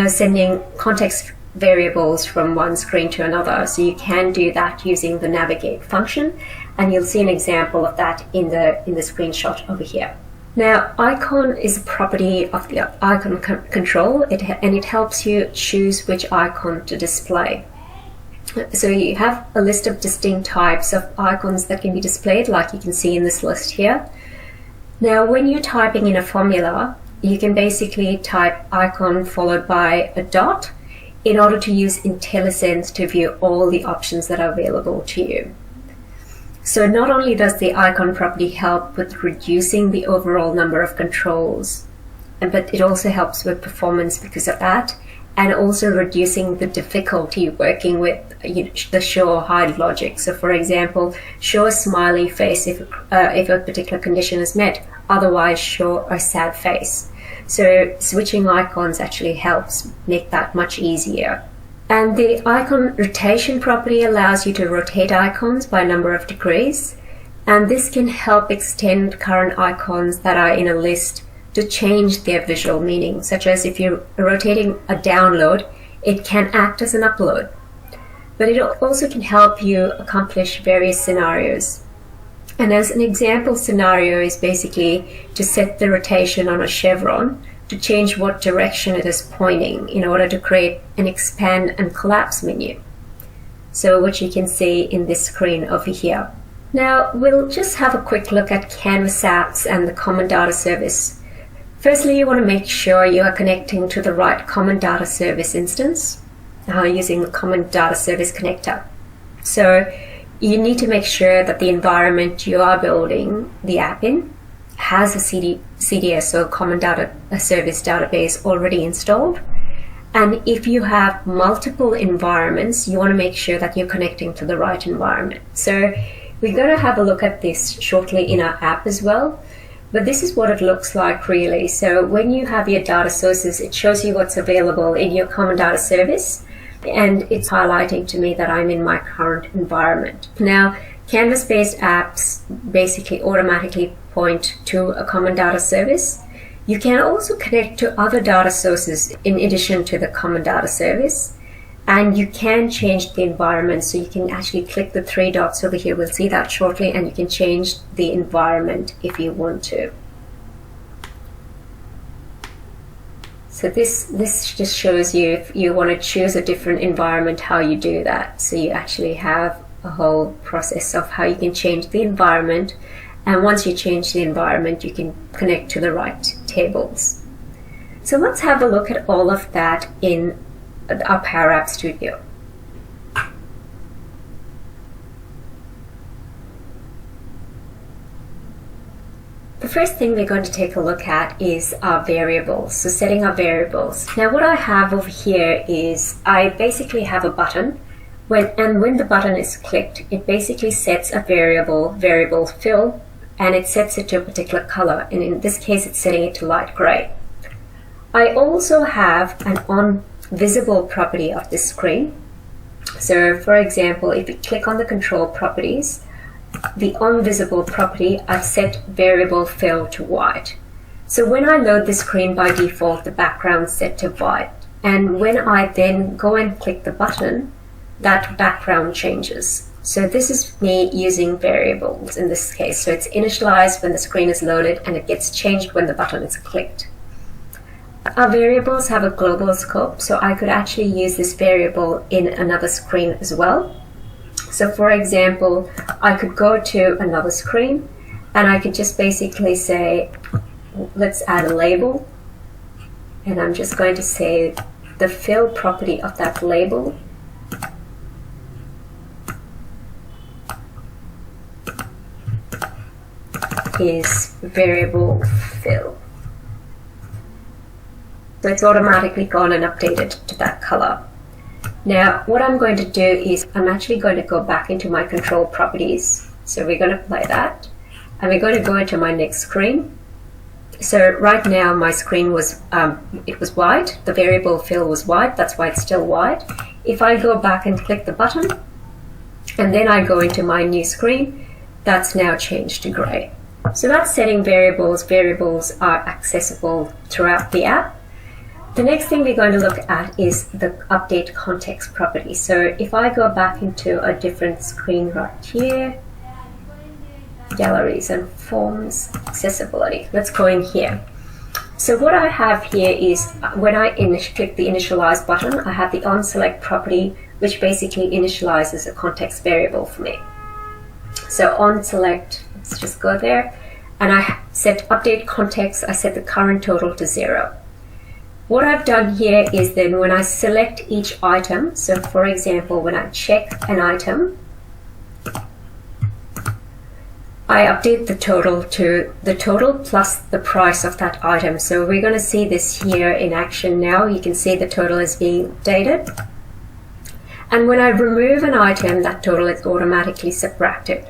sending context variables from one screen to another. So you can do that using the navigate function, and you'll see an example of that in the screenshot over here. Now, icon is a property of the icon control, and it helps you choose which icon to display. So you have a list of distinct types of icons that can be displayed, like you can see in this list here. Now, when you're typing in a formula, you can basically type icon followed by a dot in order to use IntelliSense to view all the options that are available to you. So not only does the icon property help with reducing the overall number of controls, but it also helps with performance because of that, and also reducing the difficulty working with the show or hide logic. So for example, show a smiley face if a particular condition is met, otherwise show a sad face. So switching icons actually helps make that much easier. And the icon rotation property allows you to rotate icons by a number of degrees, and this can help extend current icons that are in a list to change their visual meaning, such as if you're rotating a download, it can act as an upload. But it also can help you accomplish various scenarios. And as an example scenario is basically to set the rotation on a chevron to change what direction it is pointing in order to create an expand and collapse menu. So what you can see in this screen over here. Now we'll just have a quick look at Canvas apps and the Common Data Service. Firstly, you want to make sure you are connecting to the right Common Data Service instance using the Common Data Service connector. So you need to make sure that the environment you are building the app in has a CDS or Common Data Service database already installed. And if you have multiple environments, you want to make sure that you're connecting to the right environment. So we're going to have a look at this shortly in our app as well. But this is what it looks like really. So when you have your data sources, it shows you what's available in your Common Data Service, and it's highlighting to me that I'm in my current environment. Now, Canvas-based apps basically automatically point to a Common Data Service. You can also connect to other data sources in addition to the Common Data Service, and you can change the environment. So you can actually click the three dots over here. We'll see that shortly, and you can change the environment if you want to. So this just shows you if you want to choose a different environment, how you do that. So you actually have a whole process of how you can change the environment. And once you change the environment, you can connect to the right tables. So let's have a look at all of that in our Power Apps Studio. The first thing we're going to take a look at is our variables. So setting our variables. Now what I have over here is I basically have a button when the button is clicked, it basically sets a variable fill, and it sets it to a particular color, and in this case it's setting it to light gray. I also have an on visible property of this screen. So for example, if you click on the control properties, the on visible property, I've set variable fill to white. So when I load the screen, by default the background's set to white, and when I then go and click the button, that background changes. So this is me using variables in this case. So it's initialized when the screen is loaded, and it gets changed when the button is clicked. Our variables have a global scope, so I could actually use this variable in another screen as well. So for example, I could go to another screen, and I could just basically say, let's add a label, and I'm just going to say the fill property of that label is variable fill. So it's automatically gone and updated to that color. Now what I'm going to do is I'm actually going to go back into my control properties. So we're going to play that, and we're going to go into my next screen. So right now my screen was it was white, the variable fill was white, that's why it's still white. If I go back and click the button and then I go into my new screen, that's now changed to gray. So that's setting variables. Variables are accessible throughout the app. The next thing we're going to look at is the update context property. So if I go back into a different screen right here, galleries and forms, accessibility, let's go in here. So what I have here is when I click the initialize button, I have the on select property, which basically initializes a context variable for me. So on select, let's just go there, and I set update context, I set the current total to 0. What I've done here is then when I select each item, so for example, when I check an item, I update the total to the total plus the price of that item. So we're going to see this here in action now. You can see the total is being updated. And when I remove an item, that total is automatically subtracted.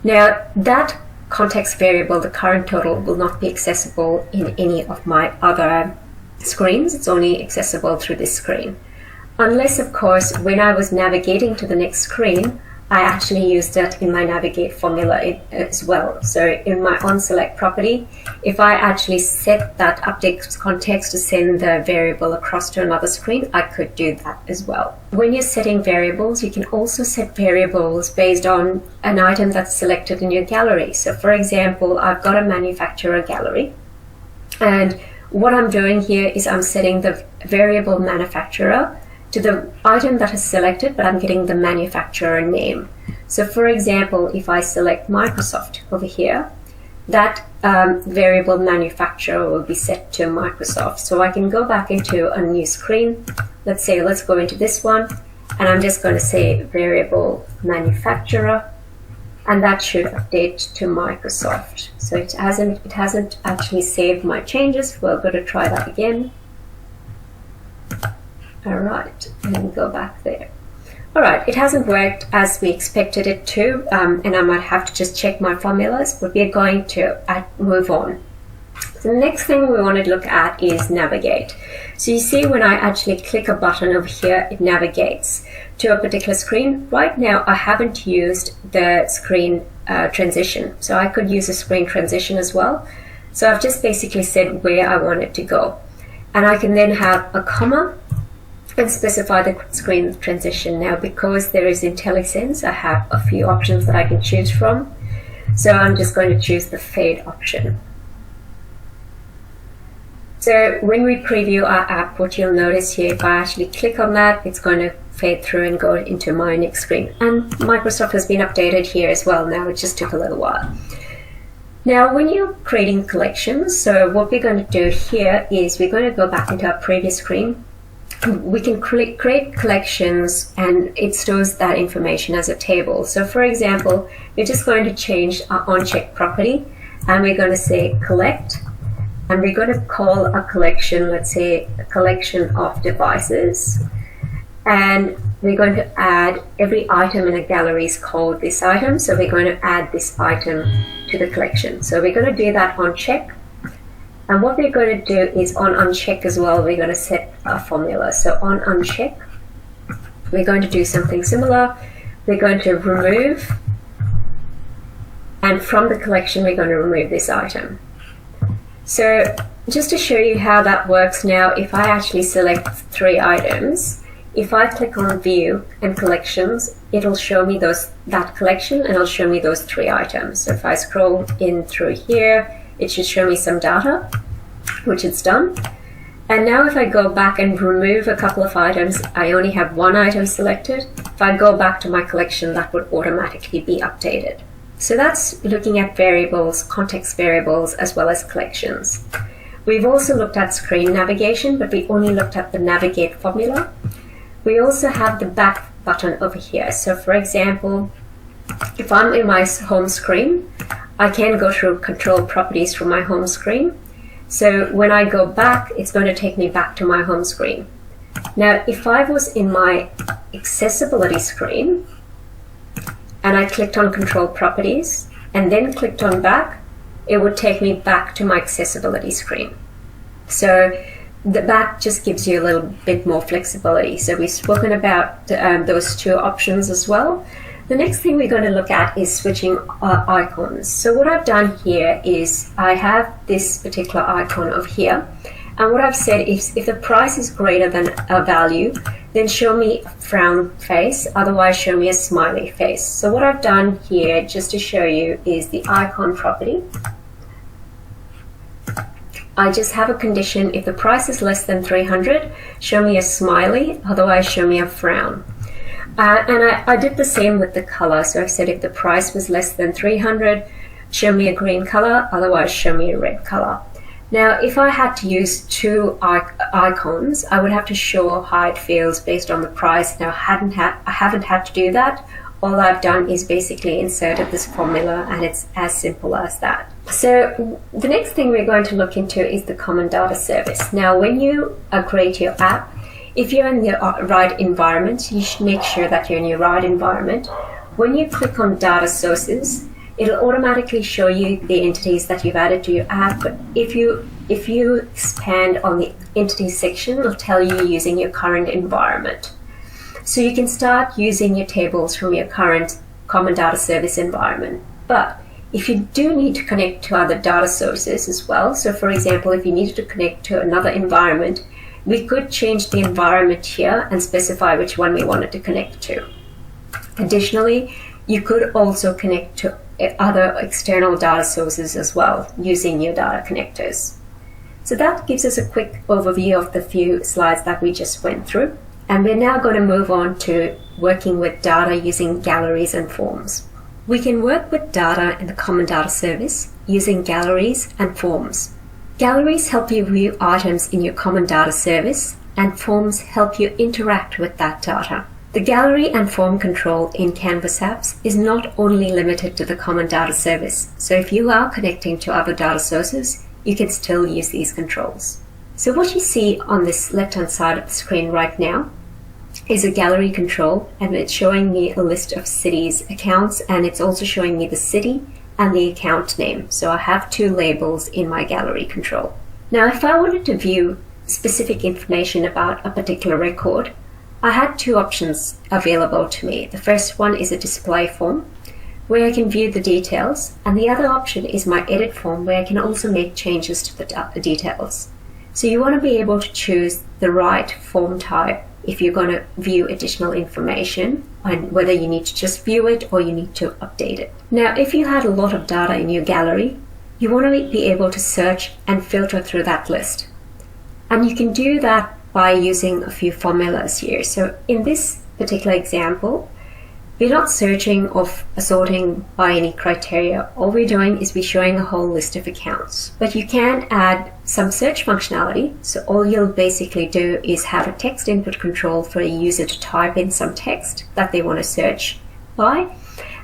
Now, that context variable, the current total, will not be accessible in any of my other screens. It's only accessible through this screen. Unless, of course, when I was navigating to the next screen, I actually used that in my navigate formula as well. So in my onSelect property, if I actually set that update context to send the variable across to another screen, I could do that as well. When you're setting variables, you can also set variables based on an item that's selected in your gallery. So for example, I've got a manufacturer gallery, and what I'm doing here is I'm setting the variable manufacturer to the item that is selected, but I'm getting the manufacturer name. So for example, if I select Microsoft over here, that variable manufacturer will be set to Microsoft. So I can go back into a new screen. Let's go into this one, and I'm just going to say variable manufacturer, and that should update to Microsoft. So it hasn't actually saved my changes. We're going to try that again. Alright, and go back there. Alright, it hasn't worked as we expected it to, and I might have to just check my formulas, but we're going to move on. So the next thing we want to look at is navigate. So you see when I actually click a button over here, it navigates to a particular screen. Right now I haven't used the screen transition, so I could use a screen transition as well. So I've just basically said where I want it to go. And I can then have a comma and specify the screen transition. Now, because there is IntelliSense, I have a few options that I can choose from. So I'm just going to choose the fade option. So when we preview our app, what you'll notice here, if I actually click on that, it's going to fade through and go into my next screen. And Microsoft has been updated here as well. Now, it just took a little while. Now, when you're creating collections, so what we're going to do here is we're going to go back into our previous screen. We can create collections, and it stores that information as a table. So for example, we're just going to change our onCheck property, and we're going to say collect, and we're going to call a collection, let's say a collection of devices, and we're going to add every item in a gallery is called this item, so we're going to add this item to the collection. So we're going to do that on check. And what we're going to do is on uncheck as well, we're going to set a formula. So on uncheck, we're going to do something similar. We're going to remove, and from the collection, we're going to remove this item. So just to show you how that works now, if I actually select 3 items, if I click on view and collections, it'll show me that collection, and it'll show me those 3 items. So if I scroll in through here, it should show me some data, which it's done. And now if I go back and remove a couple of items, I only have 1 item selected. If I go back to my collection, that would automatically be updated. So that's looking at variables, context variables, as well as collections. We've also looked at screen navigation, but we only looked at the navigate formula. We also have the back button over here. So for example, if I'm in my home screen, I can go through control properties from my home screen. So when I go back, it's going to take me back to my home screen. Now, if I was in my accessibility screen and I clicked on control properties and then clicked on back, it would take me back to my accessibility screen. So the back just gives you a little bit more flexibility. So we've spoken about those 2 options as well. The next thing we're going to look at is switching icons. So what I've done here is I have this particular icon over here, and what I've said is if the price is greater than a value, then show me a frown face, otherwise show me a smiley face. So what I've done here, just to show you, is the icon property. I just have a condition: if the price is less than 300, show me a smiley, otherwise show me a frown. And I did the same with the color. So I said if the price was less than 300, show me a green color, otherwise show me a red color. Now, if I had to use 2 icons, I would have to show hide fields based on the price. Now, I haven't had to do that. all I've done is basically inserted this formula, and it's as simple as that. So the next thing we're going to look into is the Common Data Service. Now, when you create your app, if you're in the right environment, you should make sure that you're in your right environment. When you click on Data Sources, it'll automatically show you the entities that you've added to your app. But if you expand on the Entities section, it'll tell you using your current environment. So you can start using your tables from your current Common Data Service environment. But if you do need to connect to other data sources as well, so for example, if you needed to connect to another environment, we could change the environment here and specify which one we wanted to connect to. Additionally, you could also connect to other external data sources as well using your data connectors. So that gives us a quick overview of the few slides that we just went through. And we're now going to move on to working with data using galleries and forms. We can work with data in the Common Data Service using galleries and forms. Galleries help you view items in your Common Data Service, and forms help you interact with that data. The gallery and form control in Canvas apps is not only limited to the Common Data Service, so if you are connecting to other data sources, you can still use these controls. So what you see on this left-hand side of the screen right now is a gallery control, and it's showing me a list of cities' accounts, and it's also showing me the city and the account name. So I have two labels in my gallery control. Now, if I wanted to view specific information about a particular record, I had two options available to me. The first one is a display form, where I can view the details, and the other option is my edit form, where I can also make changes to the details. So you want to be able to choose the right form type if you're going to view additional information, and whether you need to just view it or you need to update it. Now, if you had a lot of data in your gallery, you want to be able to search and filter through that list. And you can do that by using a few formulas here. So in this particular example, we're not searching or sorting by any criteria. All we're doing is we're showing a whole list of accounts. But you can add some search functionality. So all you'll basically do is have a text input control for a user to type in some text that they want to search by.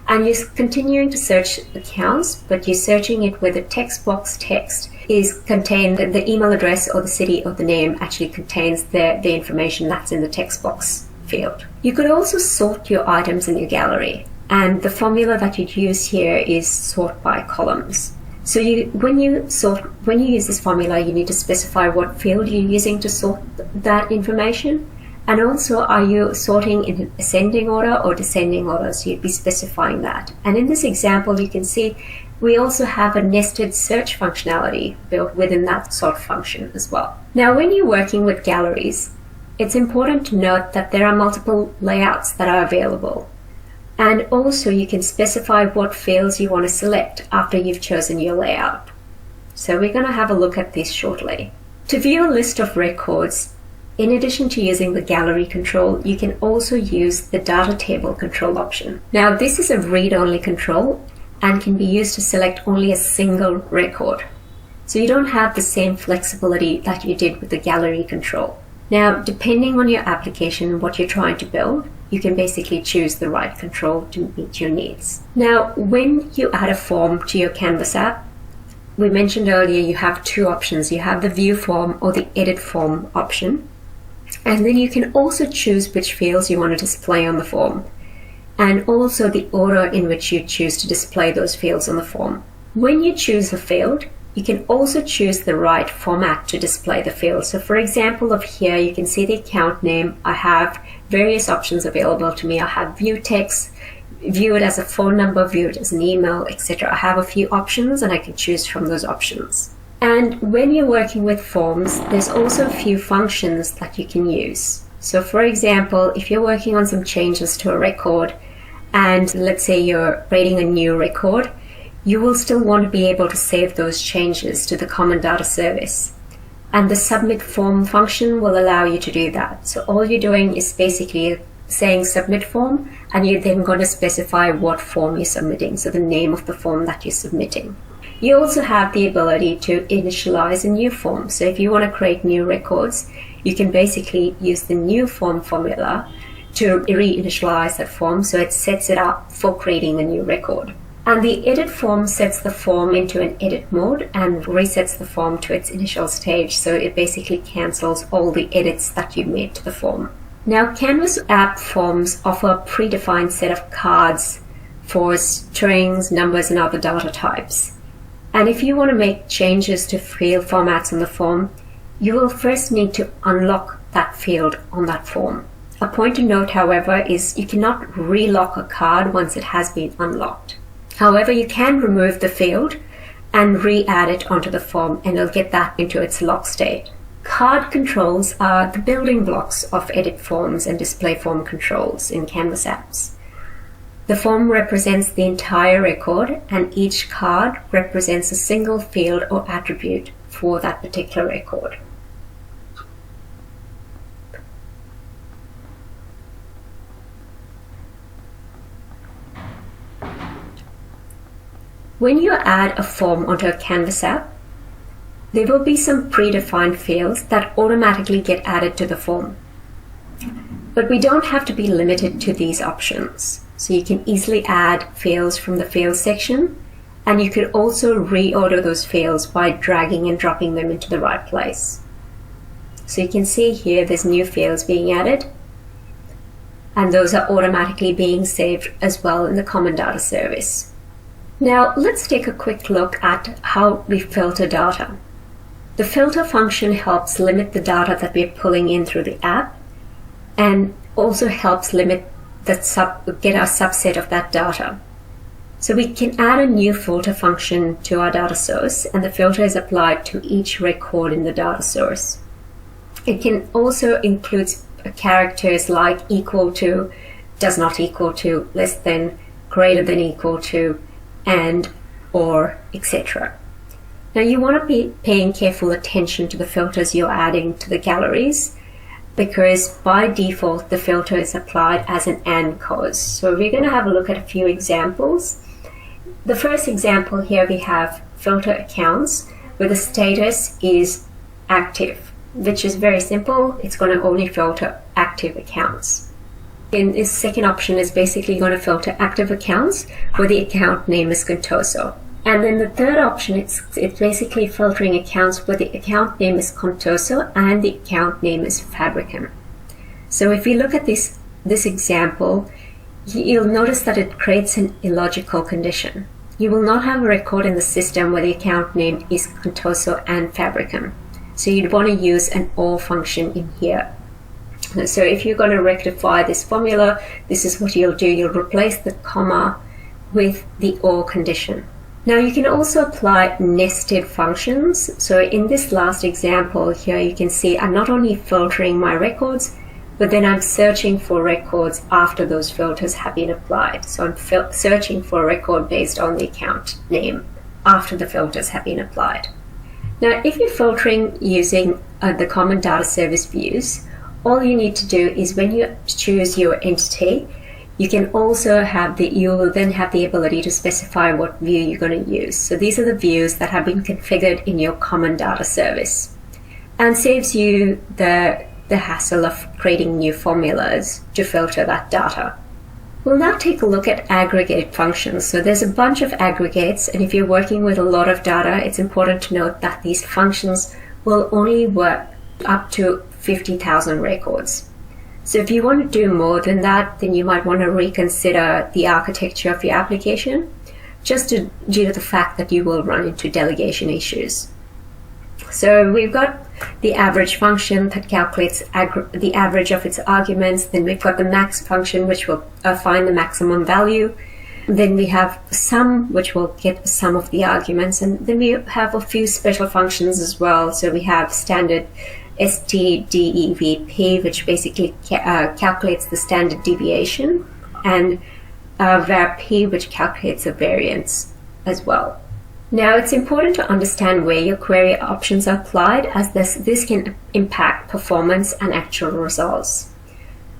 And you're continuing to search accounts, but you're searching it where the text box text is contained, the email address or the city or the name actually contains the information that's in the text box field. You could also sort your items in your gallery, and the formula that you'd use here is sort by columns. So when you use this formula, you need to specify what field you're using to sort that information, and also are you sorting in ascending order or descending order, so you'd be specifying that. And in this example, you can see we also have a nested search functionality built within that sort function as well. Now, when you're working with galleries, it's important to note that there are multiple layouts that are available. And also you can specify what fields you want to select after you've chosen your layout. So we're going to have a look at this shortly. To view a list of records, in addition to using the gallery control, you can also use the data table control option. Now, this is a read-only control and can be used to select only a single record. So you don't have the same flexibility that you did with the gallery control. Now, depending on your application and what you're trying to build, you can basically choose the right control to meet your needs. Now, when you add a form to your Canvas app, we mentioned earlier you have two options. You have the view form or the edit form option. And then you can also choose which fields you want to display on the form, and also the order in which you choose to display those fields on the form. When you choose a field, you can also choose the right format to display the field. So for example, of here, you can see the account name. I have various options available to me. I have view text, view it as a phone number, view it as an email, etc. I have a few options and I can choose from those options. And when you're working with forms, there's also a few functions that you can use. So for example, if you're working on some changes to a record, and let's say you're creating a new record, you will still want to be able to save those changes to the Common Data Service. And the submit form function will allow you to do that. So all you're doing is basically saying submit form, and you're then going to specify what form you're submitting, so the name of the form that you're submitting. You also have the ability to initialize a new form. So if you want to create new records, you can basically use the new form formula to reinitialize that form, so it sets it up for creating a new record. And the edit form sets the form into an edit mode and resets the form to its initial stage, so it basically cancels all the edits that you made to the form. Now, Canvas app forms offer a predefined set of cards for strings, numbers, and other data types. And if you want to make changes to field formats on the form, you will first need to unlock that field on that form. A point to note, however, is you cannot relock a card once it has been unlocked. However, you can remove the field and re-add it onto the form, and it'll get that into its lock state. Card controls are the building blocks of edit forms and display form controls in Canvas apps. The form represents the entire record, and each card represents a single field or attribute for that particular record. When you add a form onto a Canvas app, there will be some predefined fields that automatically get added to the form. But we don't have to be limited to these options. So you can easily add fields from the fields section, and you could also reorder those fields by dragging and dropping them into the right place. So you can see here there's new fields being added, and those are automatically being saved as well in the Common Data Service. Now let's take a quick look at how we filter data. The filter function helps limit the data that we're pulling in through the app, and also helps limit get our subset of that data. So we can add a new filter function to our data source, and the filter is applied to each record in the data source. It can also include characters like equal to, does not equal to, less than, greater than equal to, and, or, etc. Now you want to be paying careful attention to the filters you're adding to the galleries, because by default the filter is applied as an AND cause. So we're going to have a look at a few examples. The first example here, we have filter accounts where the status is active, which is very simple. It's going to only filter active accounts. And this second option is basically going to filter active accounts where the account name is Contoso. And then the third option, it's basically filtering accounts where the account name is Contoso and the account name is Fabricam. So if we look at this example, you'll notice that it creates an illogical condition. You will not have a record in the system where the account name is Contoso and Fabricam. So you'd want to use an OR function in here. So if you're going to rectify this formula, this is what you'll do. You'll replace the comma with the OR condition. Now you can also apply nested functions. So in this last example here, you can see I'm not only filtering my records, but then I'm searching for records after those filters have been applied. So I'm searching for a record based on the account name after the filters have been applied. Now if you're filtering using the Common Data Service views, all you need to do is when you choose your entity, you can also you will then have the ability to specify what view you're going to use. So these are the views that have been configured in your Common Data Service, and saves you the hassle of creating new formulas to filter that data. We'll now take a look at aggregate functions. So there's a bunch of aggregates, and if you're working with a lot of data, it's important to note that these functions will only work up to 50,000 records. So if you want to do more than that, then you might want to reconsider the architecture of your application, just due to the fact that you will run into delegation issues. So we've got the average function that calculates the average of its arguments. Then we've got the max function, which will find the maximum value. Then we have sum, which will get the sum of the arguments. And then we have a few special functions as well. So we have standard STDEVP, which basically calculates the standard deviation, and VARP, which calculates the variance as well. Now it's important to understand where your query options are applied, as this can impact performance and actual results.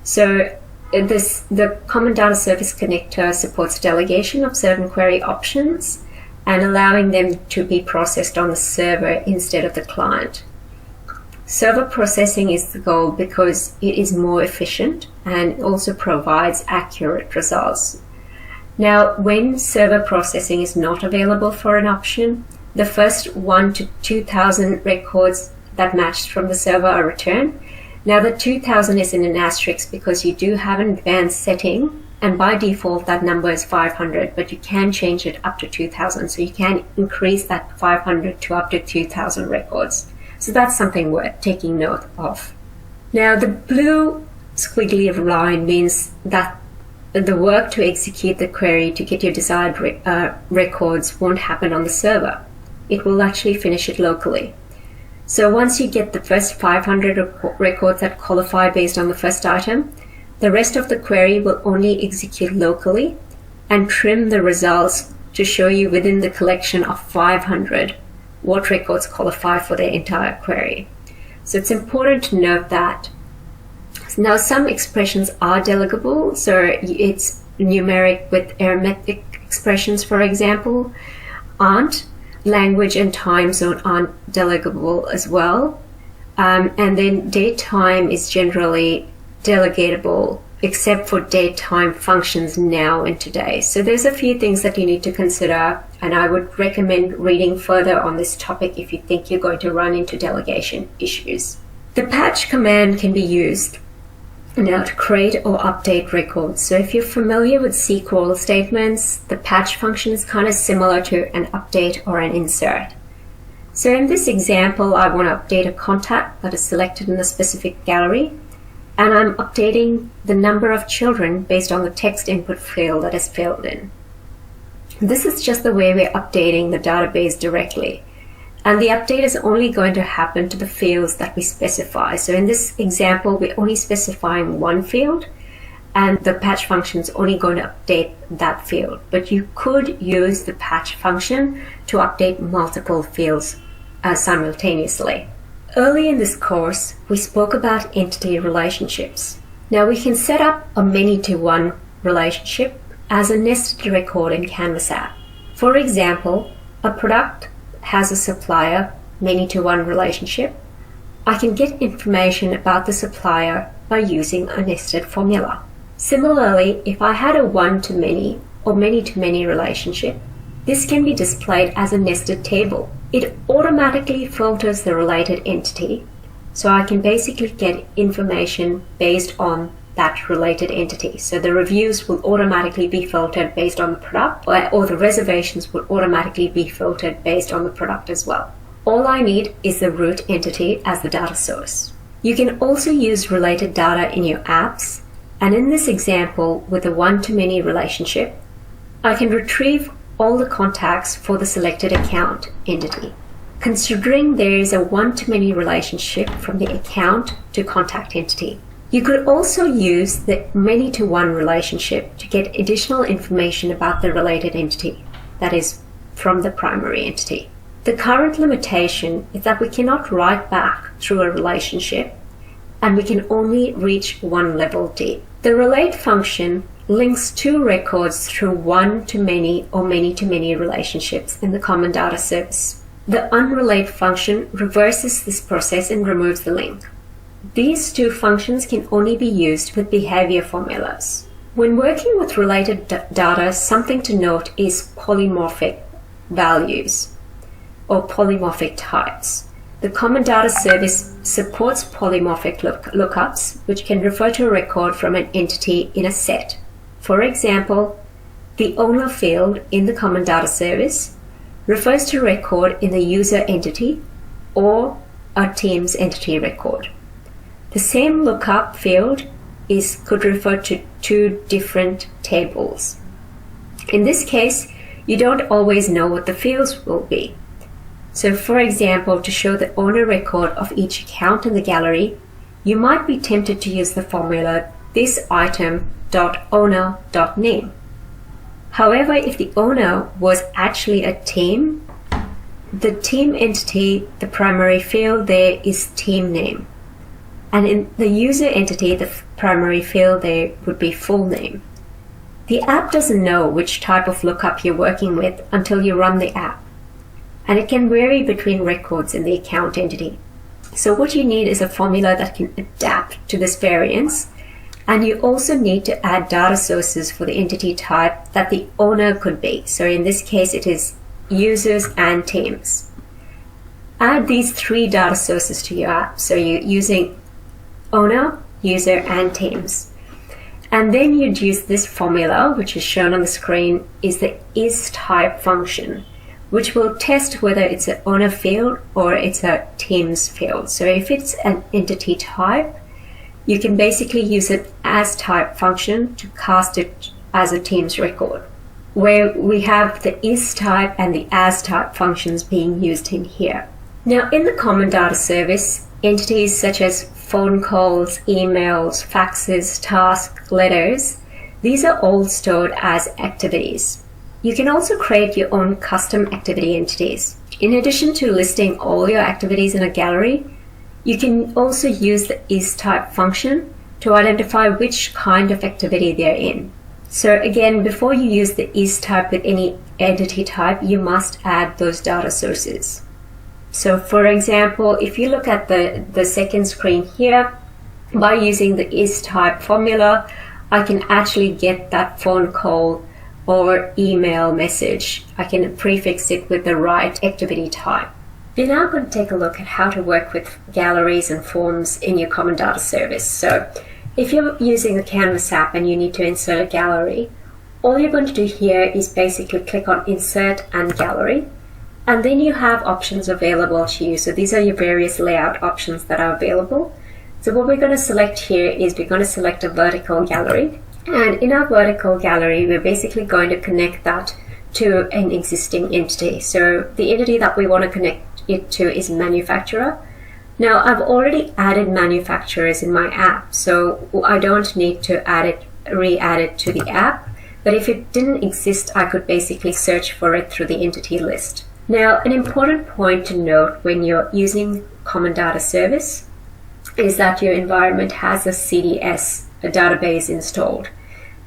So the Common Data Service connector supports delegation of certain query options and allowing them to be processed on the server instead of the client. Server processing is the goal because it is more efficient and also provides accurate results. Now, when server processing is not available for an option, the first 1 to 2,000 records that matched from the server are returned. Now, the 2,000 is in an asterisk because you do have an advanced setting, and by default that number is 500, but you can change it up to 2,000, so you can increase that 500 to up to 2,000 records. So that's something worth taking note of. Now, the blue squiggly line means that the work to execute the query to get your desired records won't happen on the server. It will actually finish it locally. So once you get the first 500 records that qualify based on the first item, the rest of the query will only execute locally and trim the results to show you within the collection of 500 what records qualify for the entire query. So it's important to note that. Now, some expressions are delegable, so it's numeric with arithmetic expressions, for example, aren't. Language and time zone aren't delegable as well. And then date time is generally delegatable, except for date time functions now and today. So there's a few things that you need to consider, and I would recommend reading further on this topic if you think you're going to run into delegation issues. The patch command can be used now to create or update records. So if you're familiar with SQL statements, the patch function is kind of similar to an update or an insert. So in this example, I want to update a contact that is selected in a specific gallery, and I'm updating the number of children based on the text input field that is filled in. This is just the way we're updating the database directly. And the update is only going to happen to the fields that we specify. So in this example, we're only specifying one field, and the patch function is only going to update that field. But you could use the patch function to update multiple fields simultaneously. Early in this course, we spoke about entity relationships. Now we can set up a many-to-one relationship as a nested record in Canvas app. For example, a product has a supplier many-to-one relationship. I can get information about the supplier by using a nested formula. Similarly, if I had a one-to-many or many-to-many relationship, this can be displayed as a nested table. It automatically filters the related entity, so I can basically get information based on that related entity. So the reviews will automatically be filtered based on the product, or the reservations will automatically be filtered based on the product as well. All I need is the root entity as the data source. You can also use related data in your apps, and in this example with a one-to-many relationship, I can retrieve all the contacts for the selected account entity. Considering there is a one-to-many relationship from the account to contact entity. You could also use the many-to-one relationship to get additional information about the related entity, that is, from the primary entity. The current limitation is that we cannot write back through a relationship, and we can only reach one level deep. The relate function links two records through one-to-many or many-to-many relationships in the Common Data Service. The unrelate function reverses this process and removes the link. These two functions can only be used with behavior formulas. When working with related data, something to note is polymorphic values or polymorphic types. The Common Data Service supports polymorphic lookups, which can refer to a record from an entity in a set. For example, the owner field in the Common Data Service refers to a record in the user entity or a team's entity record. The same lookup field could refer to two different tables. In this case, you don't always know what the fields will be. So for example, to show the owner record of each account in the gallery, you might be tempted to use the formula thisitem.owner.name. However, if the owner was actually a team, the team entity, the primary field there is team name. And in the user entity, the primary field there would be full name. The app doesn't know which type of lookup you're working with until you run the app, and it can vary between records in the account entity. So what you need is a formula that can adapt to this variance. And you also need to add data sources for the entity type that the owner could be. So in this case, it is users and teams. Add these 3 data sources to your app. So you're using owner, user, and teams. And then you'd use this formula, which is shown on the screen, is the isType function, which will test whether it's an owner field or it's a teams field. So if it's an entity type, you can basically use an asType function to cast it as a teams record, where we have the isType and the asType functions being used in here. Now, in the Common Data Service, entities such as phone calls, emails, faxes, tasks, letters, these are all stored as activities. You can also create your own custom activity entities. In addition to listing all your activities in a gallery, you can also use the isType function to identify which kind of activity they're in. So again, before you use the isType with any entity type, you must add those data sources. So for example, if you look at the second screen here, by using the isType formula, I can actually get that phone call or email message. I can prefix it with the right activity type. We're now going to take a look at how to work with galleries and forms in your Common Data Service. So if you're using the Canvas app and you need to insert a gallery, all you're going to do here is basically click on Insert and Gallery, and then you have options available to you. So these are your various layout options that are available. So what we're going to select here is we're going to select a vertical gallery, and in our vertical gallery we're basically going to connect that to an existing entity. So the entity that we want to connect it to is manufacturer. Now I've already added manufacturers in my app, so I don't need to re-add it to the app, but if it didn't exist, I could basically search for it through the entity list. Now, an important point to note when you're using Common Data Service is that your environment has a CDS, a database installed.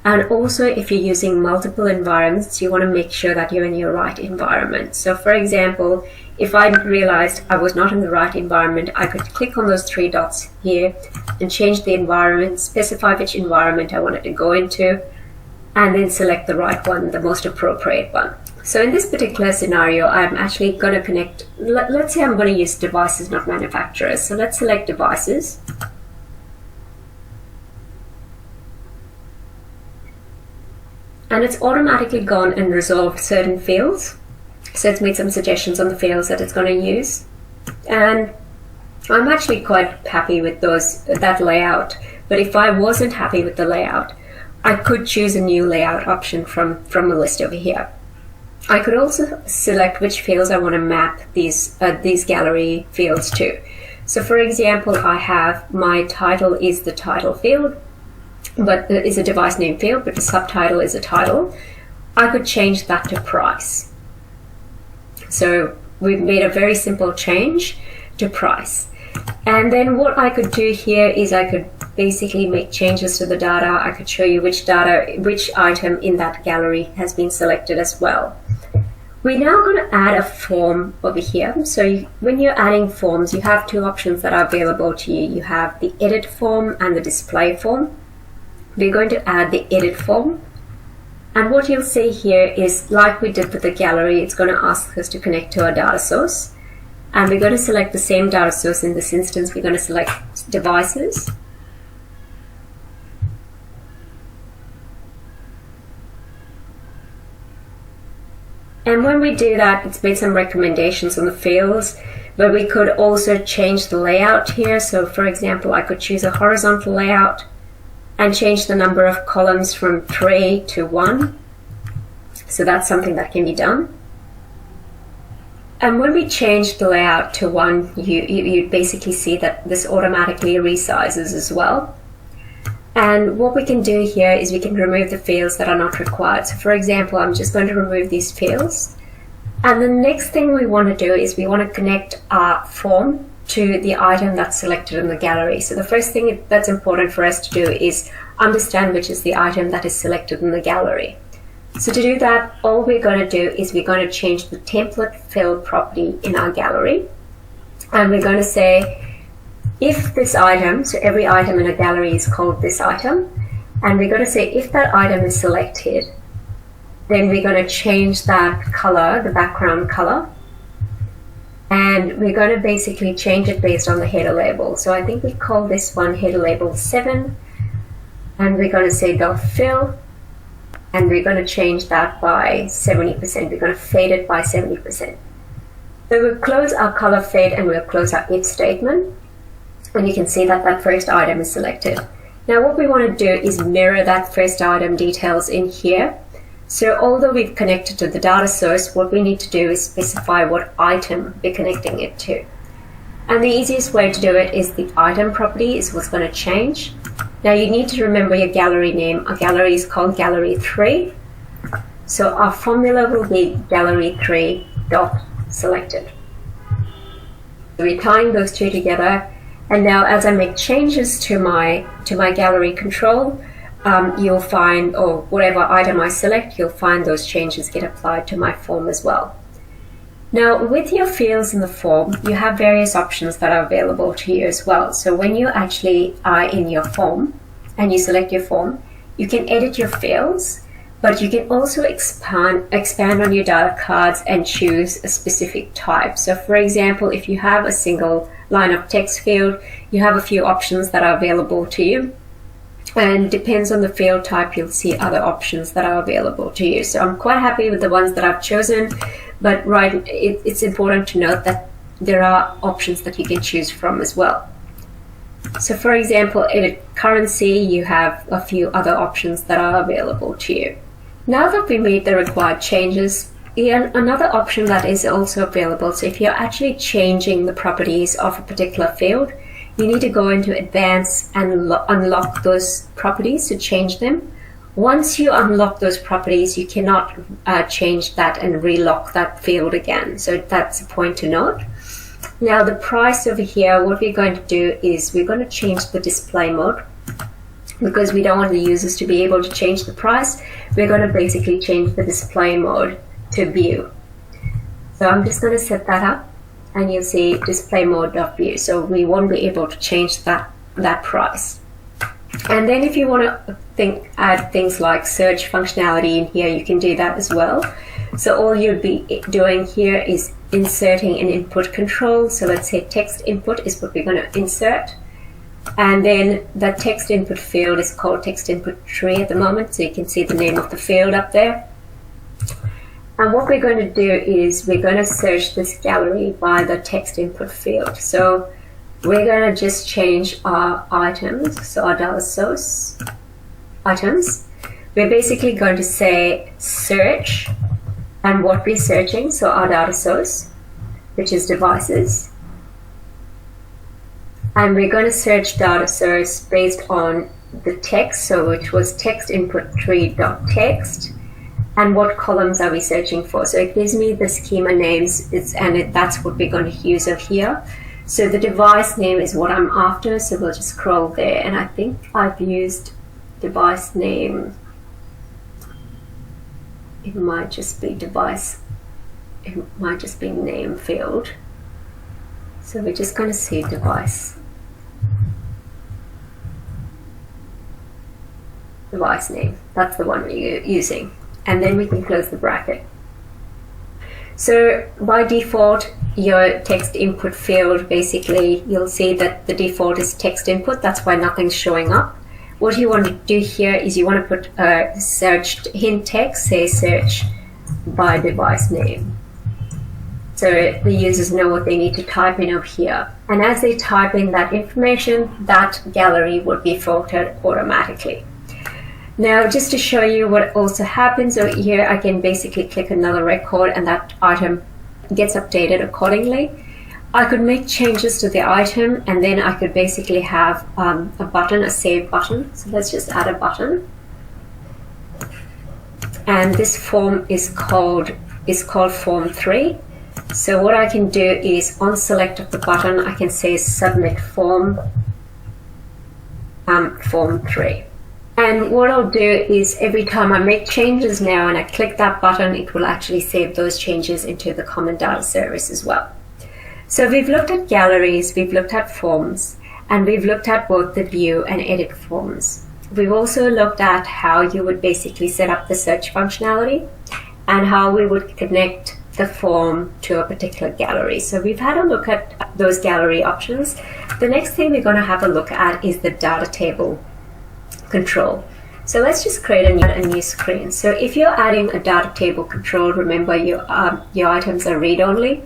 And also, if you're using multiple environments, you want to make sure that you're in your right environment. So for example, if I realized I was not in the right environment, I could click on those 3 dots here and change the environment, specify which environment I wanted to go into, and then select the right one, the most appropriate one. So in this particular scenario, I'm actually going to connect, let's say I'm going to use devices, not manufacturers. So let's select devices. And it's automatically gone and resolved certain fields. So it's made some suggestions on the fields that it's going to use. And I'm actually quite happy with that layout. But if I wasn't happy with the layout, I could choose a new layout option from the list over here. I could also select which fields I want to map these gallery fields to. So for example, I have my title is the title field, but it is a device name field, but the subtitle is a title. I could change that to price. So we've made a very simple change to price. And then what I could do here is I could basically make changes to the data. I could show you which item in that gallery has been selected as well. We're now going to add a form over here. So when you're adding forms, you have 2 options that are available to you. You have the edit form and the display form. We're going to add the edit form. And what you'll see here is, like we did with the gallery, it's going to ask us to connect to our data source. And we're going to select the same data source. In this instance, we're going to select devices. And when we do that, it's made some recommendations on the fields, but we could also change the layout here. So for example, I could choose a horizontal layout and change the number of columns from 3 to 1. So that's something that can be done. And when we change the layout to 1, you basically see that this automatically resizes as well. And what we can do here is we can remove the fields that are not required. So for example, I'm just going to remove these fields. And the next thing we want to do is we want to connect our form to the item that's selected in the gallery. So the first thing that's important for us to do is understand which is the item that is selected in the gallery. So to do that, all we're going to do is we're going to change the template field property in our gallery. And we're going to say if this item, so every item in a gallery is called this item, and we're going to say if that item is selected, then we're going to change that color, the background color, and we're going to basically change it based on the header label. So I think we call this one header label 7, and we're going to say .fill, and we're going to change that by 70%. We're going to fade it by 70%. So we'll close our color fade and we'll close our if statement, and you can see that that first item is selected. Now what we want to do is mirror that first item details in here. So although we've connected to the data source, what we need to do is specify what item we're connecting it to. And the easiest way to do it is the item property is what's going to change. Now you need to remember your gallery name. Our gallery is called gallery 3. So our formula will be gallery 3 dot selected. So we're tying those two together. And now as I make changes to my gallery control, you'll find, or whatever item I select, you'll find those changes get applied to my form as well. Now with your fields in the form, you have various options that are available to you as well. So when you actually are in your form and you select your form, you can edit your fields, but you can also expand on your data cards and choose a specific type. So for example, if you have a single line of text field, you have a few options that are available to you. And depends on the field type, you'll see other options that are available to you. So I'm quite happy with the ones that I've chosen, but it's important to note that there are options that you can choose from as well. So for example, edit currency, you have a few other options that are available to you. Now that we made the required changes, another option that is also available, so if you're actually changing the properties of a particular field, you need to go into advanced and unlock those properties to change them. Once you unlock those properties, you cannot change that and relock that field again. So that's a point to note. Now the price over here, what we're going to do is we're going to change the display mode, because we don't want the users to be able to change the price. We're going to basically change the display mode to view. So I'm just going to set that up, and you'll see display mode of view. So we won't be able to change that price. And then if you want to add things like search functionality in here, you can do that as well. So all you'd be doing here is inserting an input control. So let's say text input is what we're going to insert. And then the text input field is called text input tree at the moment. So you can see the name of the field up there. And what we're going to do is we're going to search this gallery by the text input field. So we're going to just change our items, so our data source items. We're basically going to say search and what we're searching, so our data source, which is devices. And we're going to search data source based on the text, so which was text input tree.text. And what columns are we searching for? So it gives me the schema names, that's what we're going to use over here. So the device name is what I'm after, so we'll just scroll there. And I think I've used device name. It might just be device. It might just be name field. So we're just going to see device. Device name. That's the one we're using. And then we can close the bracket. So by default, your text input field, basically, you'll see that the default is text input. That's why nothing's showing up. What you want to do here is you want to put a searched hint text, say search by device name. So the users know what they need to type in over here. And as they type in that information, that gallery would be filtered automatically. Now, just to show you what also happens over here, I can basically click another record and that item gets updated accordingly. I could make changes to the item, and then I could basically have a button, a save button. So let's just add a button. And this form is called form 3. So what I can do is on select of the button, I can say submit form 3. And what I'll do is every time I make changes now and I click that button, it will actually save those changes into the common data service as well. So we've looked at galleries, we've looked at forms, and we've looked at both the view and edit forms. We've also looked at how you would basically set up the search functionality and how we would connect the form to a particular gallery. So we've had a look at those gallery options. The next thing we're going to have a look at is the data table control. So let's just create a new screen. So if you're adding a data table control, remember your items are read-only.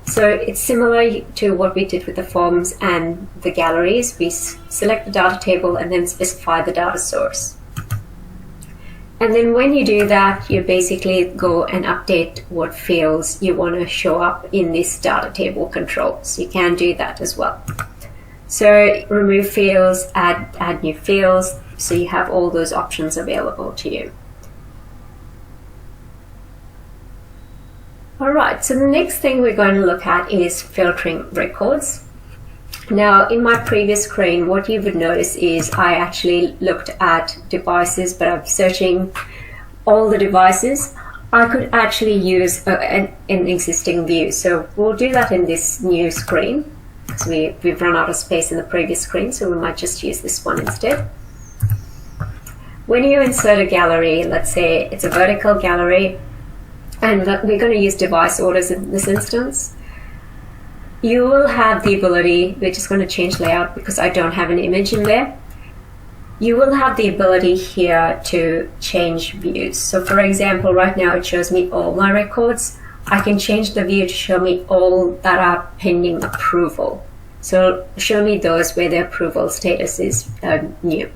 So it's similar to what we did with the forms and the galleries. We select the data table and then specify the data source. And then when you do that, you basically go and update what fields you want to show up in this data table control. So you can do that as well. So remove fields, add new fields, so you have all those options available to you. Alright, so the next thing we're going to look at is filtering records. Now, in my previous screen, what you would notice is I actually looked at devices, but I'm searching all the devices. I could actually use an existing view, so we'll do that in this new screen. So we've run out of space in the previous screen, so we might just use this one instead. When you insert a gallery, let's say it's a vertical gallery, and we're going to use device orders in this instance, you will have the ability, we're just going to change layout because I don't have an image in there. You will have the ability here to change views. So for example, right now it shows me all my records. I can change the view to show me all that are pending approval. So show me those where the approval status is new.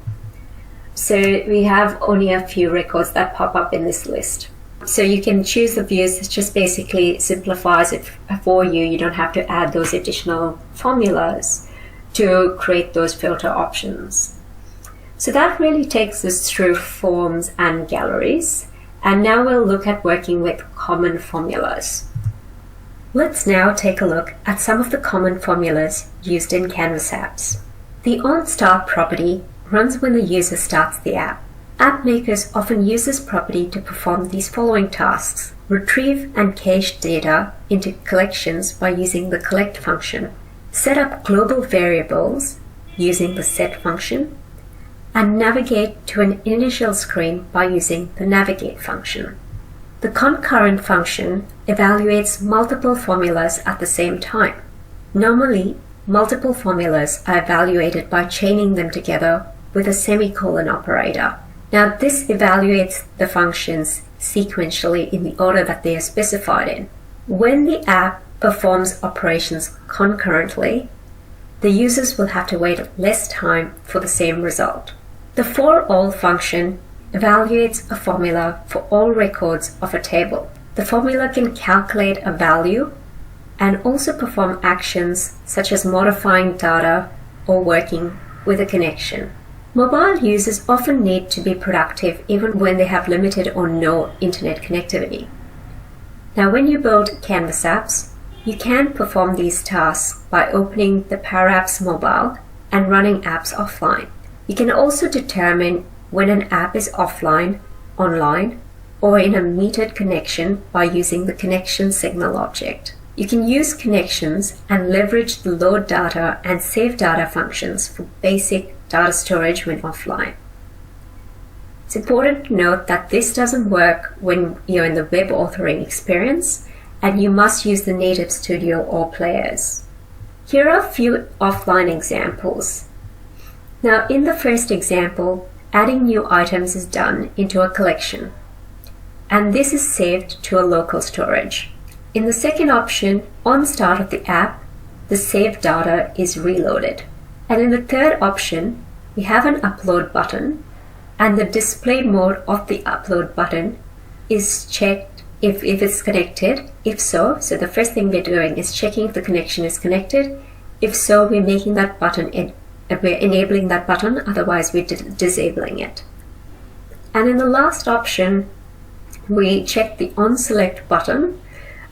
So we have only a few records that pop up in this list. So you can choose the views. It just basically simplifies it for you. You don't have to add those additional formulas to create those filter options. So that really takes us through forms and galleries. And now we'll look at working with common formulas. Let's now take a look at some of the common formulas used in Canvas apps. The onStart property runs when the user starts the app. App makers often use this property to perform these following tasks: retrieve and cache data into collections by using the collect function, set up global variables using the set function, and navigate to an initial screen by using the navigate function. The concurrent function evaluates multiple formulas at the same time. Normally, multiple formulas are evaluated by chaining them together with a semicolon operator. Now, this evaluates the functions sequentially in the order that they are specified in. When the app performs operations concurrently, the users will have to wait less time for the same result. The for all function evaluates a formula for all records of a table. The formula can calculate a value and also perform actions such as modifying data or working with a connection. Mobile users often need to be productive even when they have limited or no internet connectivity. Now, when you build Canvas apps, you can perform these tasks by opening the Power Apps mobile and running apps offline. You can also determine when an app is offline, online, or in a metered connection by using the connection signal object. You can use connections and leverage the load data and save data functions for basic data storage when offline. It's important to note that this doesn't work when you're in the web authoring experience, and you must use the native studio or players. Here are a few offline examples. Now, in the first example, adding new items is done into a collection, and this is saved to a local storage. In the second option, on start of the app, the saved data is reloaded. And in the third option, we have an upload button, and the display mode of the upload button is checked if it's connected. If so the first thing we're doing is checking if the connection is connected. If so, we're making that button we're enabling that button, otherwise we're disabling it. And in the last option, we check the on select button.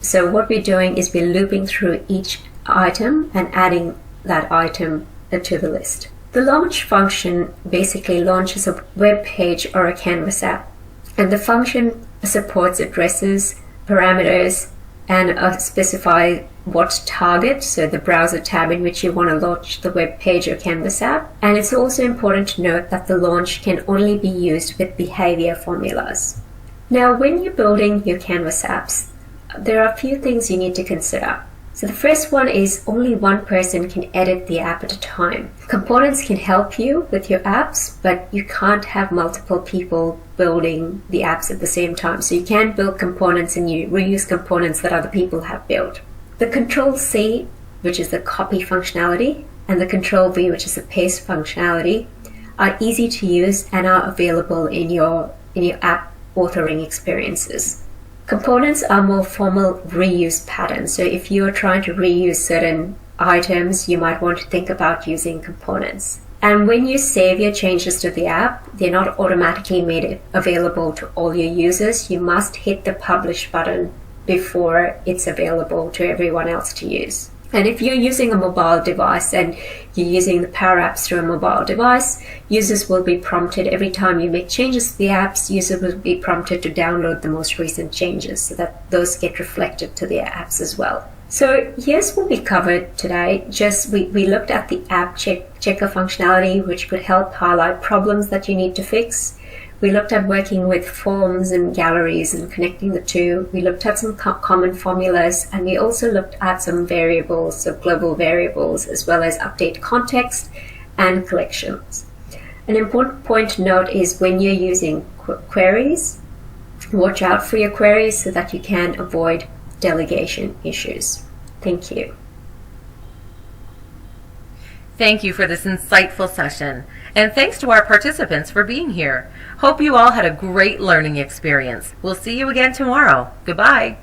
So what we're doing is we're looping through each item and adding that item to the list. The launch function basically launches a web page or a Canvas app, and the function supports addresses, parameters, and specify what target, so the browser tab in which you want to launch the web page or Canvas app. And it's also important to note that the launch can only be used with behavior formulas. Now, when you're building your Canvas apps, there are a few things you need to consider. So the first one is only one person can edit the app at a time. Components can help you with your apps, but you can't have multiple people building the apps at the same time. So you can build components and you reuse components that other people have built. The Control-C, which is the copy functionality, and the Control-V, which is the paste functionality, are easy to use and are available in your app authoring experiences. Components are more formal reuse patterns. So if you're trying to reuse certain items, you might want to think about using components. And when you save your changes to the app, they're not automatically made available to all your users. You must hit the publish button before it's available to everyone else to use. And if you're using a mobile device and you're using the Power Apps through a mobile device, users will be prompted every time you make changes to the apps, users will be prompted to download the most recent changes so that those get reflected to the apps as well. So here's what we covered today. We looked at the app checker functionality, which could help highlight problems that you need to fix. We looked at working with forms and galleries and connecting the two. We looked at some common formulas, and we also looked at some variables, so global variables, as well as update context and collections. An important point to note is when you're using queries, watch out for your queries so that you can avoid delegation issues. Thank you. Thank you for this insightful session, and thanks to our participants for being here. Hope you all had a great learning experience. We'll see you again tomorrow. Goodbye.